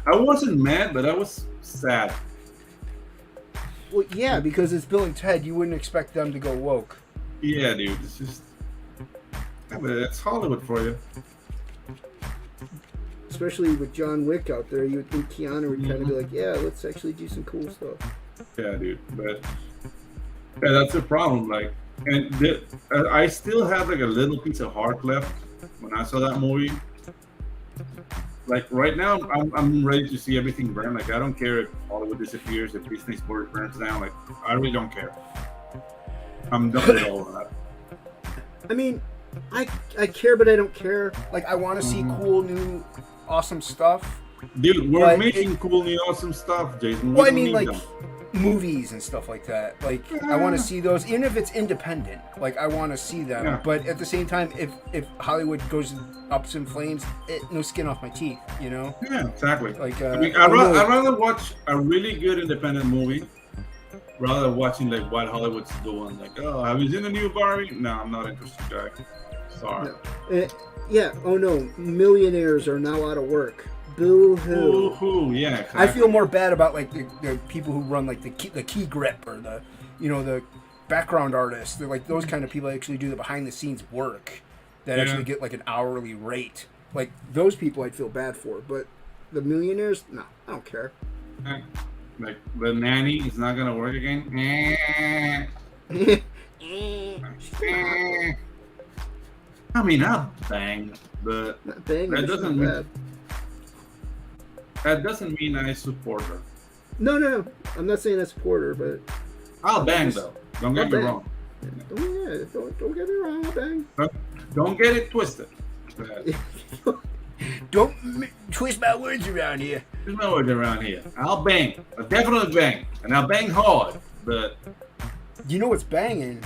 I wasn't mad, but I was sad. Well, Yeah, because it's Bill and Ted. You wouldn't expect them to go woke. Yeah, dude, it's just. Yeah, but it's Hollywood for you. especially with John Wick out there, you would think Keanu would kind of be like, yeah, let's actually do some cool stuff. Yeah, dude, but yeah, that's the problem. Like, and I still have like a little piece of heart left when I saw that movie. like right now, I'm ready to see everything burn. Like I don't care if Hollywood disappears, if Disney's board burns down. Like I really don't care. I'm done with all of that. I mean, I care, but I don't care. Like I want to see cool, new, awesome stuff. Dude, we're But making cool, new, awesome stuff, Jason. Well, I don't mean, need like them. movies and stuff like that. Like I want to see those, even if it's independent. Like I want to see them. Yeah. But at the same time, if Hollywood goes up in flames, no skin off my teeth. You know. Yeah, exactly. Like I mean, I I'd know- rather watch a really good independent movie rather than watching like what Hollywood's doing. Like, oh, have you seen the new Barbie? No, I'm not interested, guy. Sorry. Yeah. Oh no, millionaires are now out of work. Boo hoo. Ooh, yeah. Exactly. I feel more bad about like the people who run like the key grip or the the background artists. They're like those kind of people that actually do the behind the scenes work that Yeah. actually get like an hourly rate. Like those people, I'd feel bad for. But the millionaires, no, I don't care. Like the nanny is not gonna work again. I mean, I'll bang, but Not banging. That it's not doesn't- bad. that doesn't mean I support her. No. I'm not saying I support her, but I'll bang though. Don't get me I'll bang. wrong. don't get me wrong. I'll bang. Don't get it twisted. Don't twist my words around here. There's no word around here. I'll bang. I'll definitely bang. And I'll bang hard. But You know what's banging?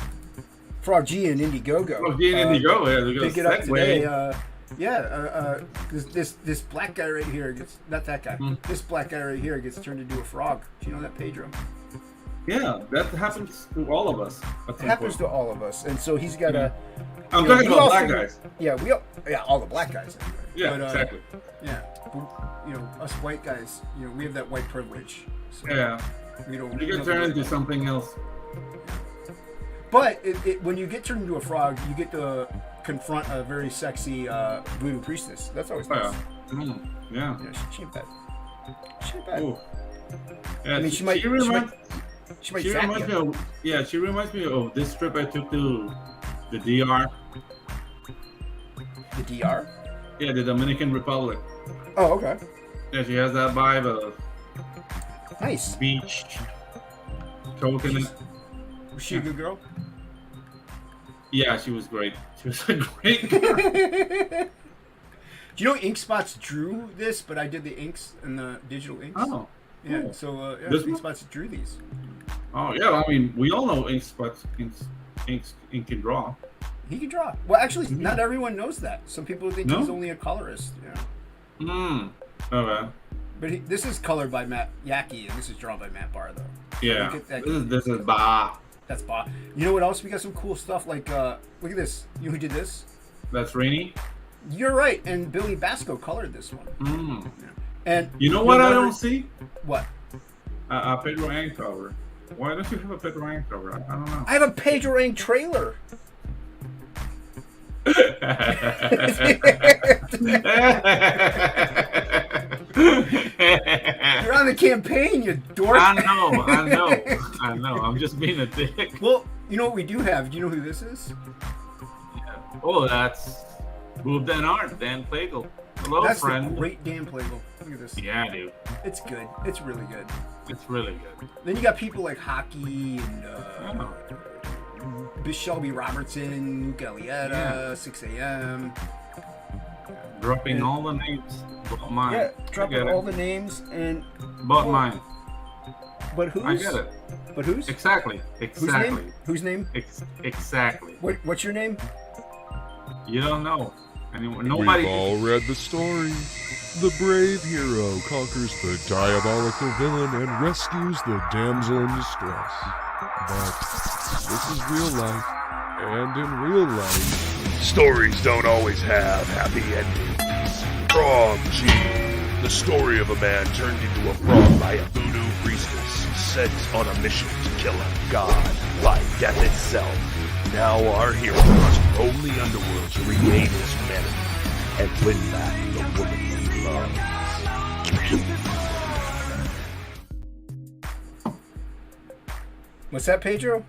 Frog G and Indiegogo. well, getting Indigo here, they're Pick it gonna up today. segue. This black guy right here gets not that guy. This black guy right here gets turned into a frog. Do you know that, Pedro? Yeah, that happens to all of us. At It some happens point. to all of us, and so he's got a. I'm you know, talking we about all black figure- guys. Yeah, all the black guys. Anyway. Yeah, But, exactly. Yeah, but, us white guys, we have that white privilege. So Yeah. we don't. You we can don't turn worry into about it. something else. But when you get turned into a frog, you get to confront a very sexy voodoo priestess. That's always Oh, nice. yeah. Yeah. Yeah, she ain't bad. She ain't bad. Ooh. Yeah, I mean, she might reminds, She might she zap reminds me you. of, yeah, she reminds me of this trip I took to the DR. The DR? Yeah, the Dominican Republic. Oh, okay. Yeah, she has that vibe of Nice. beach, coconut. Was she a good girl? Yeah, she was great. She was a great girl. Do you know Ink Spots drew this, but I did the inks and the digital inks? Oh. Yeah, cool. so This Ink one? Spots drew these. Oh, yeah, I mean, we all know ink spots, ink can draw. He can draw. Well, actually, not everyone knows that. Some people think No? he's only a colorist. Yeah. Okay. But this is colored by Matt Yaki, and this is drawn by Matt Barr, though. Yeah. Look at that. This is bah. That's Bob. You know what else? We got some cool stuff like, look at this. You know who did this? That's rainy. You're right, and Billy Basco colored this one. And You know what I you'll don't never- see? What? A Pedro Ang cover. Why don't you have a Pedro Ang cover? I don't know. I have a Pedro Ang trailer. You're on the campaign, you dork. I know. I'm just being a dick. Well, you know what we do have? Do you know who this is? Oh, that's Move Dan Art, Dan Plagle. Hello, That's friend. the great Dan Plagle. Look at this. Yeah, dude. It's good. It's really good. It's really good. Then you got people like Hockey and Oh. Shelby Robertson, Luke Elietta, Yeah. 6 a.m. Dropping Yeah. all the names but mine. Yeah, I dropping get it. all the names and But mine. but who's? I get it. But who's? Exactly. Whose Exactly. name? Whose name? Exactly. What's your name? You don't know. Anyone, We've nobody. all read the story. The brave hero conquers the diabolical villain and rescues the damsel in distress. But this is real life, and in real life, Stories don't always have happy endings. Frog G. The story of a man turned into a frog by a voodoo priestess sent on a mission to kill a god by death itself. Now our hero must roam the underworld to regain his humanity and win back the woman he loves. What's that, Pedro?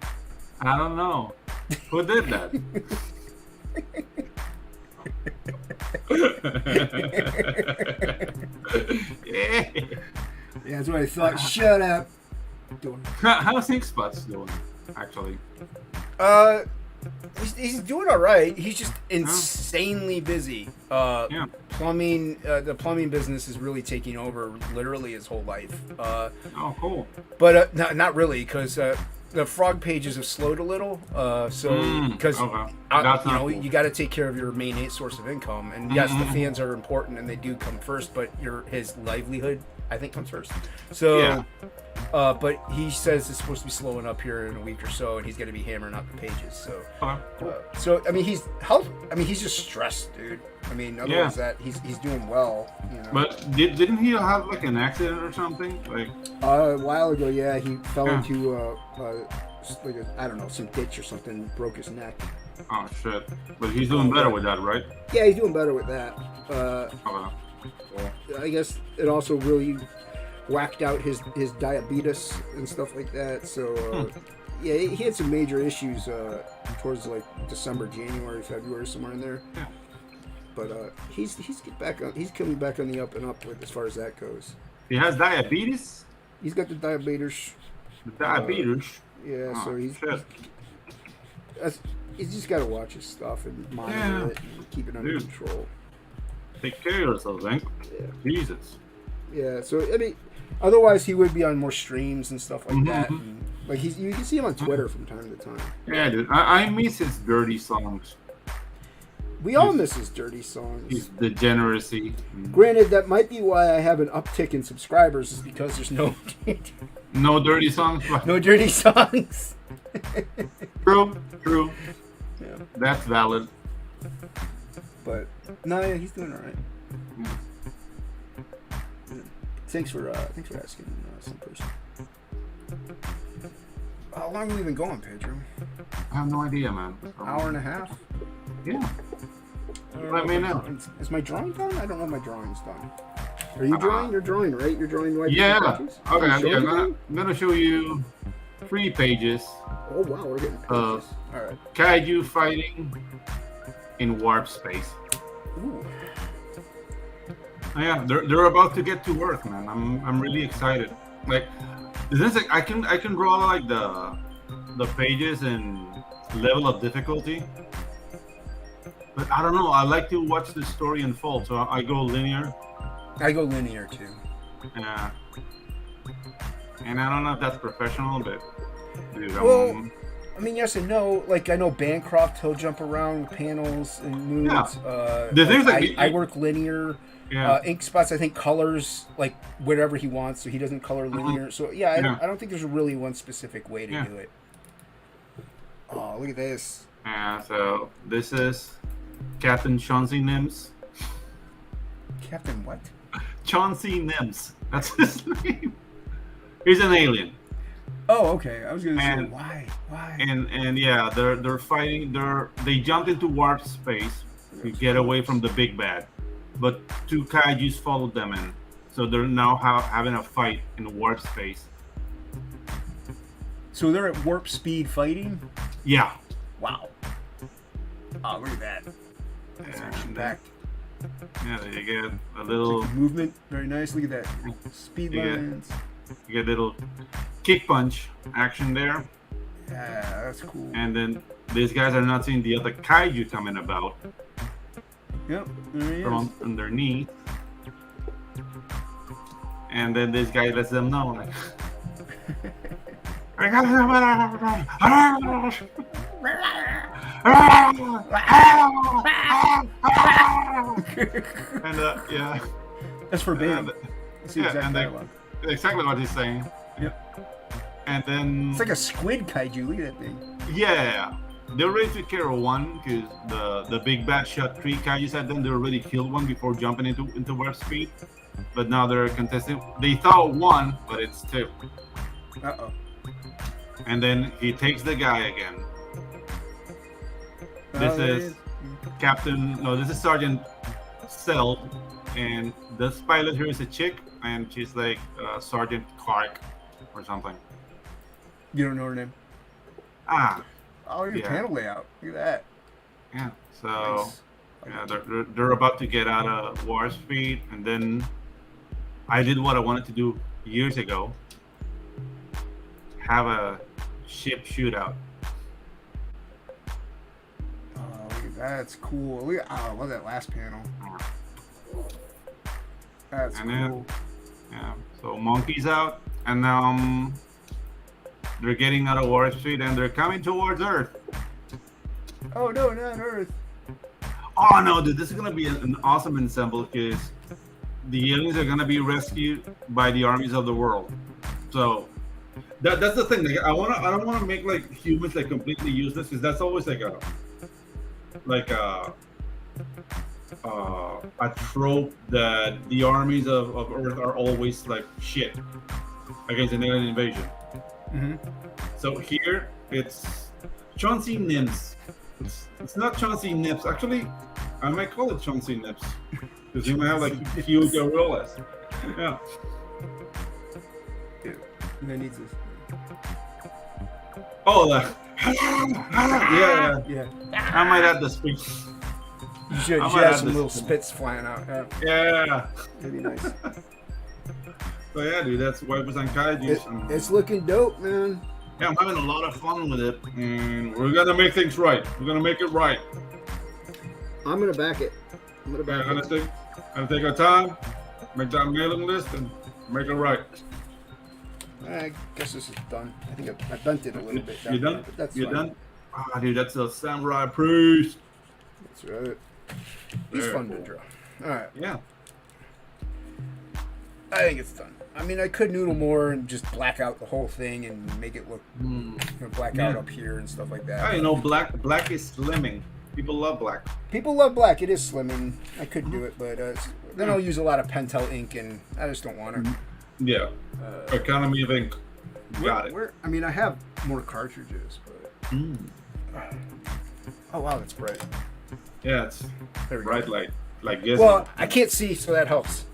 I don't know. Who did that? Yeah. Yeah, that's what I thought. Shut up. Doing. How's Ink Spots doing, actually? He's doing all right. He's just insanely busy. Yeah. Plumbing, the plumbing business is really taking over literally his whole life. Oh, cool. But not really, because the frog pages have slowed a little. Because Okay. That's not cool. you got to take care of your main source of income, and yes, the fans are important and they do come first, but his livelihood, I think, comes first. So. Yeah. But he says it's supposed to be slowing up here in a week or so, and he's going to be hammering out the pages. So, Okay. I mean, he's just stressed, dude. I mean, otherwise that he's doing well. You know? But didn't he have like an accident or something? Like A while ago, yeah, he fell Yeah. into like I don't know, some ditch or something, broke his neck. oh shit. But he's doing better with that, right? Yeah, he's doing better with that. Okay. Cool. I guess it also really whacked out his diabetes and stuff like that. So yeah, he had some major issues towards like December, January, February, somewhere in there. Yeah. But he's coming back on the up and up with as far as that goes. He has diabetes. He's got the diabetes. Diabetes. Yeah, Oh, so he's just got to watch his stuff and monitor it and keep it under Dude. control. Take care of yourself, Hank. Yeah. Jesus. Yeah, so I mean, otherwise he would be on more streams and stuff like Mhm, that. mhm. And, like you can see him on Twitter from time to time. Yeah, dude. I miss his dirty songs. We all miss his dirty songs. His degeneracy. Granted, that might be why I have an uptick in subscribers, is because there's no No dirty songs. But no dirty songs. True. Yeah. That's valid. But no, yeah, he's doing all right. Thanks for asking, some person. How long have we been going, Pedro? I have no idea, man. Hour and a half. Yeah. Let me know. Is my drawing done? I don't know if my drawing's done. Are you drawing? You're drawing, right? You're drawing right? Yeah. Pages? Okay. Are you showing me? I'm gonna show you 3 pages. Oh wow, we're getting pages. All right. Kaiju fighting in warp space. Ooh. Oh, yeah, they're about to get to work, man. I'm really excited. Like, this is I can draw like the pages and level of difficulty, but I don't know. I like to watch the story unfold, so I go linear. I go linear too. Yeah. And I don't know if that's professional, but dude, Well, I mean, yes and no. Like, I know Bancroft, he'll jump around with panels and moods. Yeah. The things like I work linear. yeah. Ink Spots, I think, colors like whatever he wants, so he doesn't color linear. So yeah, I don't think there's really one specific way to do it. Oh, look at this. Yeah. So this is Captain Chauncey Nims. Captain what? Chauncey Nims. That's his name. He's an alien. Oh, okay. I was gonna say And- why? And yeah, they're fighting. They jumped into warp space to get away from the big bad, but 2 kaijus followed them in, so they're now having a fight in warp space. So they're at warp speed fighting. Yeah. Wow. Oh, look at that. That's action packed. Yeah, you get a little Movement, very nice. Look at that. Speed Yeah. lines. you get a little kick punch action there, Yeah, that's cool. and then these guys are not seeing the other kaiju coming about Yep, there he is. from underneath, and then this guy lets them know like. And yeah, That's verbatim. and, That's the yeah, exact and dialogue. exactly what he's saying. Yep. And then It's like a squid kaiju. Look at that thing. yeah, they already took care of one because the big bad shot 3 kaijus at them. They already killed one before jumping into warp speed, but now they're contesting. They thought 1, but it's 2. Uh oh. And then he takes the guy again. This is this is Sergeant Cell, and this pilot here is a chick, and she's like Sergeant Clark or something. You don't know her name. Ah, Oh, your Yeah. panel layout. Look at that. yeah. So Nice. Yeah, they're about to get out of War Speed, and then I did what I wanted to do years ago: have a ship shootout. Oh, look at that's cool. Look at, I love that last panel. That's And cool. Yeah. So Monkey's out, and they're getting out of War Speed, and they're coming towards Earth. Oh no, not Earth. Oh no, dude! This is gonna be an awesome ensemble because the aliens are gonna be rescued by the armies of the world. So that's the thing. Like, I don't wanna make like humans like completely useless because that's always like a trope that the armies of Earth are always like shit against an alien invasion. Mm-hmm. So here it's Chauncey Nims. It's not Chauncey Nips. Actually, I might call it Chauncey Nips because he might have like huge gorillas. Yeah. Who needs this? Oh, yeah. Yeah. I might have to speak. You should I have might have some this- little spits flying out. Yeah, Yeah. that'd be nice. So yeah, dude, that's Waifus and Kaijus. It's looking dope, man. Yeah, I'm having a lot of fun with it, and we're gonna make things right. We're gonna make it right. I'm gonna back it. I'm gonna We're back gonna it. take our time, make that mailing list, and make it right. I guess this is done. I think I bent it a little bit. You done? But that's You fine. done? Ah, dude, that's a samurai priest. That's right. He's Very fun to cool. draw. All right. Yeah. I think it's done. I mean, I could noodle more and just black out the whole thing and make it look, black out Yeah. up here and stuff like that. Ah, you know, black is slimming. People love black. People love black. It is slimming. I could do it, but then I'll use a lot of Pentel ink, and I just don't want it. Yeah. Economy of ink. Got it. I mean, I have more cartridges, but Mm. oh wow, that's bright. Yeah, it's There we go. bright light. Like this. Well, I can't see, so that helps.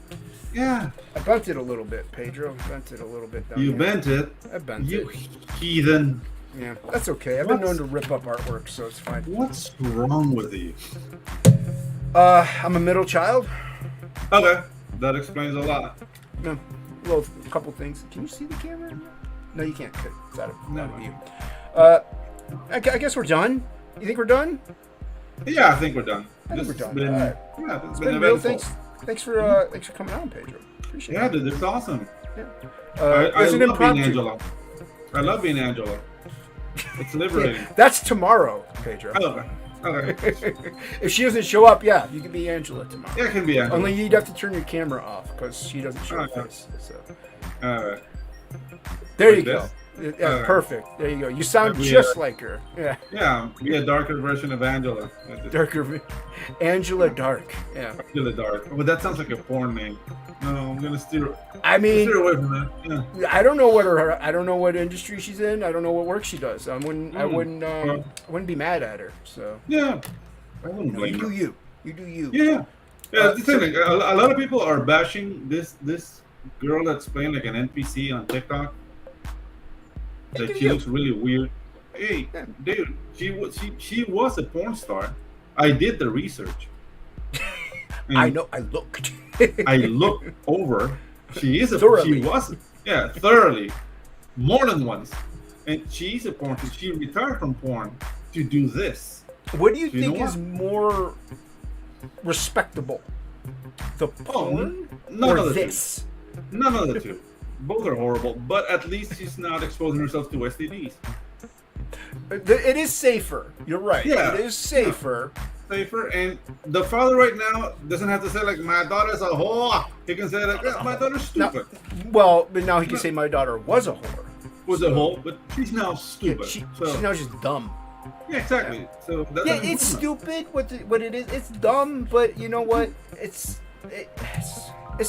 yeah. I bent it a little bit, Pedro. Bent it a little bit down You here. bent it. I bent You it. heathen. Yeah, that's okay. I've been known What's- to rip up artwork, so it's fine. What's wrong with you? I'm a middle child. Okay. That explains a lot. No, well, a couple things. Can you see the camera? No, you can't. It's out of view. I guess we're done. You think we're done? Yeah, I think we're done. I think This we're has done. been- All right. Yeah, it's It's been been real. eventful. Thanks for coming on, Pedro. Appreciate Yeah, it. dude, it's awesome. Yeah. I It's an love being impromptu. Angela. I love being Angela. It's liberating. That's tomorrow, Pedro. Okay. Okay. If she doesn't show up, yeah, you can be Angela tomorrow. Yeah, it can be Angela. Only you'd have to turn your camera off because she doesn't show her Okay. face. So. Alright. There Like you go. this? Yeah, Alright. perfect. There you go. You sound Like we, just like her. Yeah, Yeah, be a darker version of Angela. darker. Angela Dark. Yeah. Angela Dark. But that sounds like a porn name. No, I'm gonna steer I mean, away from that. Yeah. I don't know I don't know what industry she's in. I don't know what work she does. I wouldn't be mad at her. So Yeah. I wouldn't you blame do her. you. You do you. Yeah. Yeah, the thing, like, a lot of people are bashing this girl that's playing like an NPC on TikTok. Like she looks really weird. Hey, dude, she was a porn star. I did the research. And I know. I looked. I looked over. She is a Thoroughly. she was thoroughly, more than once, and she's a porn. She retired from porn to do this. What do you You know think is what? more respectable, the porn None or of the this? two. None of the two. Both are horrible, but at least she's not exposing herself to STDs. It is safer. You're right. Yeah. It is safer. Safer, and the father right now doesn't have to say like my daughter's a whore. He can say like my daughter's Now, stupid. well, but now he can say my daughter was a whore. Was a whore, but she's now Yeah, stupid. she's so now just dumb. yeah, exactly. So that's Yeah, an it's improvement. stupid. What it is, it's dumb. But you know what? It's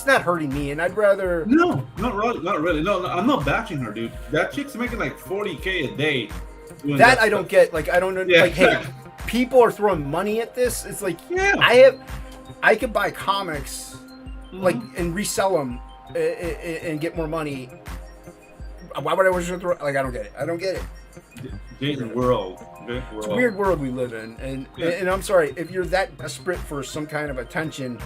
not hurting me, and I'd rather. No, not really. Not really. No, I'm not bashing her, dude. That chick's making like $40K a day. doing That I stuff. don't get. Like I don't know. Yeah, like, hey, exactly. people are throwing money at this. It's like Yeah. I could buy comics, like Mm-hmm. and resell them and get more money. Why would I want to throw? Like I don't get it. I don't get it. Jason, world. Okay? It's a weird world we live in, and I'm sorry if you're that desperate for some kind of attention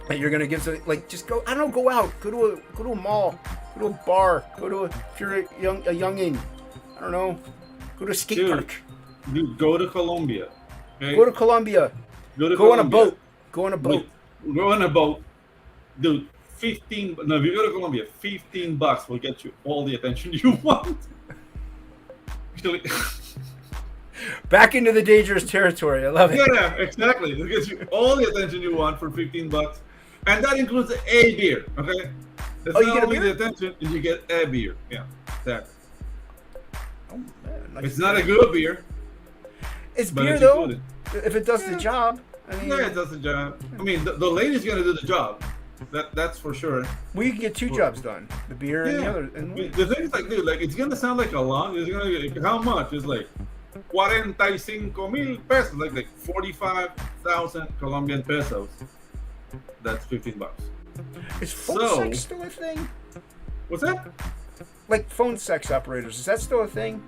that you're gonna give to, like, just go. I don't know, go out, go to a mall, go to a bar, if you're a youngin, I don't know, go to a skate park. Dude, go to Colombia. Okay? Go to Colombia. Go on a boat. Go on a boat. Go on a boat, dude. If you go to Colombia, $15 will get you all the attention you want. Actually, back into the dangerous territory. I love it. Yeah, exactly. It gets you all the attention you want for $15, and that includes a beer. Okay. It's you not get a only beer? the attention, and you get a beer. Yeah, exactly. Oh, man, nice. It's not a good beer, It's but beer it's though. included. If it does the job. I mean, Yeah, it does the job. I mean, the lady's gonna do the job. That's for sure. we can get two jobs done: the beer and the other. And The thing is, like, dude, like, it's gonna sound like a lot. It's gonna be, how much? It's like 45,000 pesos, like 45,000 Colombian pesos. That's $15. is phone So- sex still a thing? What's that? Like phone sex operators, is that still a thing?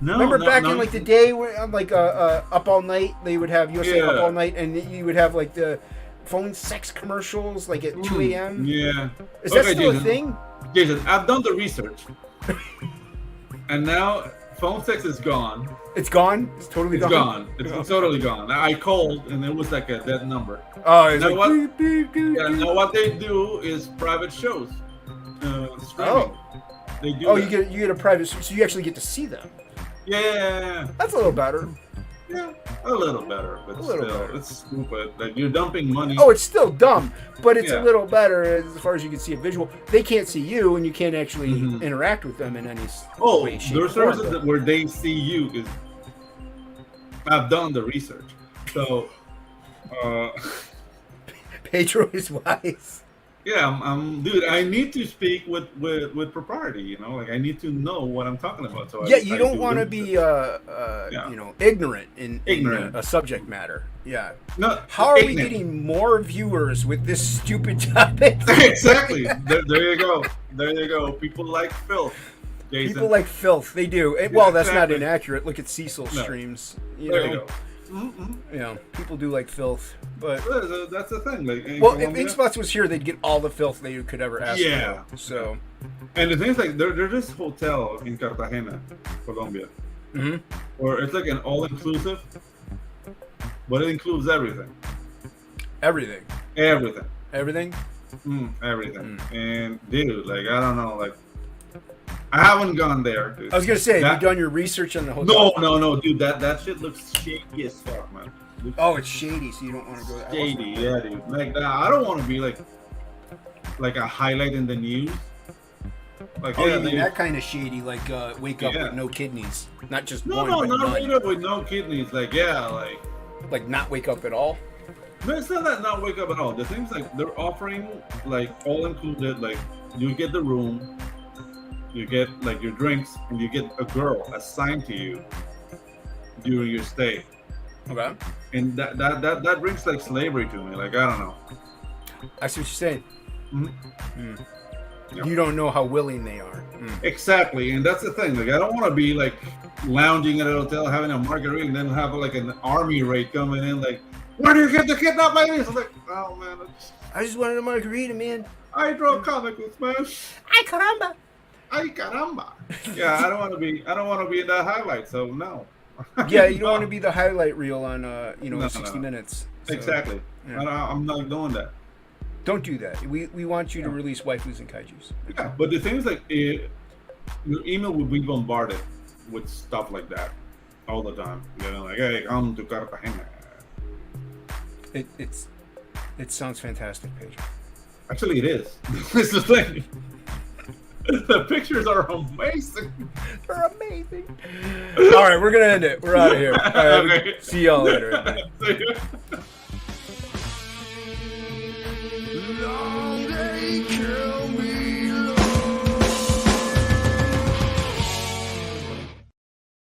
No. Remember no, back no. in like the day where Up All Night, they would have USA Yeah. Up All Night, and you would have like the phone sex commercials like at 2 a.m. Yeah. Is that Okay, still Jason. a thing? Jason, I've done the research, and now phone sex is gone. It's gone. It's totally It's gone. gone. It's totally gone. I called, and it was like a dead number. Oh, it's Now like what- beep, beep, beep, Yeah, beep. now what they do is private shows, streaming. Oh. They do. Oh, that. you get a private, so you actually get to see them. Yeah, That's a little better. yeah, a little better, but little still, better. it's stupid. Like, you're dumping money. Oh, it's still dumb, but it's a Yeah. little better as far as you can see a visual. They can't see you, and you can't actually Mhm. interact with them in any Oh, way, shape, there or are form. services where they see you. Is I've done the research, so Pedro is wise. yeah, dude. I need to speak with propriety. You know, like, I need to know what I'm talking about. So Yeah, I you don't do want to research. be, ignorant in Ignorant. a subject matter. Yeah. No, How are we ignorant. getting more viewers with this stupid topic? Exactly. There you go. There you go. People like filth, Jason. People like filth. They do. Well, that's exactly. not inaccurate. Look at Cecil No. streams. There you go. Mm-hmm. You know, people do like filth, but That's the thing. Like, in well, if Colombia- Inkspots was here, they'd get all the filth they could ever ask Yeah. for. So, and the thing is, like, there's this hotel in Cartagena, Colombia, Mhm. where it's like an all-inclusive, but it includes everything. everything, Everything. everything. Everything. And dude, like, I don't know, like, I haven't gone there. Dude. I was gonna say, have That- you done your research on the hotel? No, dude. That shit looks shaky as fuck, man. Looks Oh, it's shady, so you don't want to go there. shady, yeah, dude. Like, I don't want to be like a highlight in the news. Like, Oh, yeah, you mean dude. that kind of shady, like wake up Yeah. with no kidneys, not just No, one, no, but not none. wake up with no kidneys. Like, yeah, Like not wake up at all. no, it's not that not wake up at all. The thing's like they're offering like all included. Like, you get the room, you get like your drinks, and you get a girl assigned to you during your stay. Okay. And that brings like slavery to me. Like, I don't know. I see what you're saying. Mhm. Yeah. You don't know how willing they are. Exactly, and that's the thing. Like, I don't want to be like lounging at a hotel having a margarita and then have like an army raid coming in. Like, where do you get the kidnapped ladies? I'm like, oh man, I just wanted a margarita, man. I draw comic books, man. Ay, caramba. Ay caramba. Yeah, I don't want to be in that highlight. So no. Yeah, you don't want to be the highlight reel on, No, 60 no. Minutes. So, Exactly. Yeah. I'm not doing that. Don't do that. We want you to release waifus and kaijus. Yeah, but the thing is, like, your email will be bombarded with stuff like that all the time. You know, like, hey, come to Cartagena. It sounds fantastic, Pedro. Actually, it is. It's the thing. The pictures are amazing. They're amazing. All right, we're gonna end it. We're out of here. All right, Okay. see y'all later. Long they kill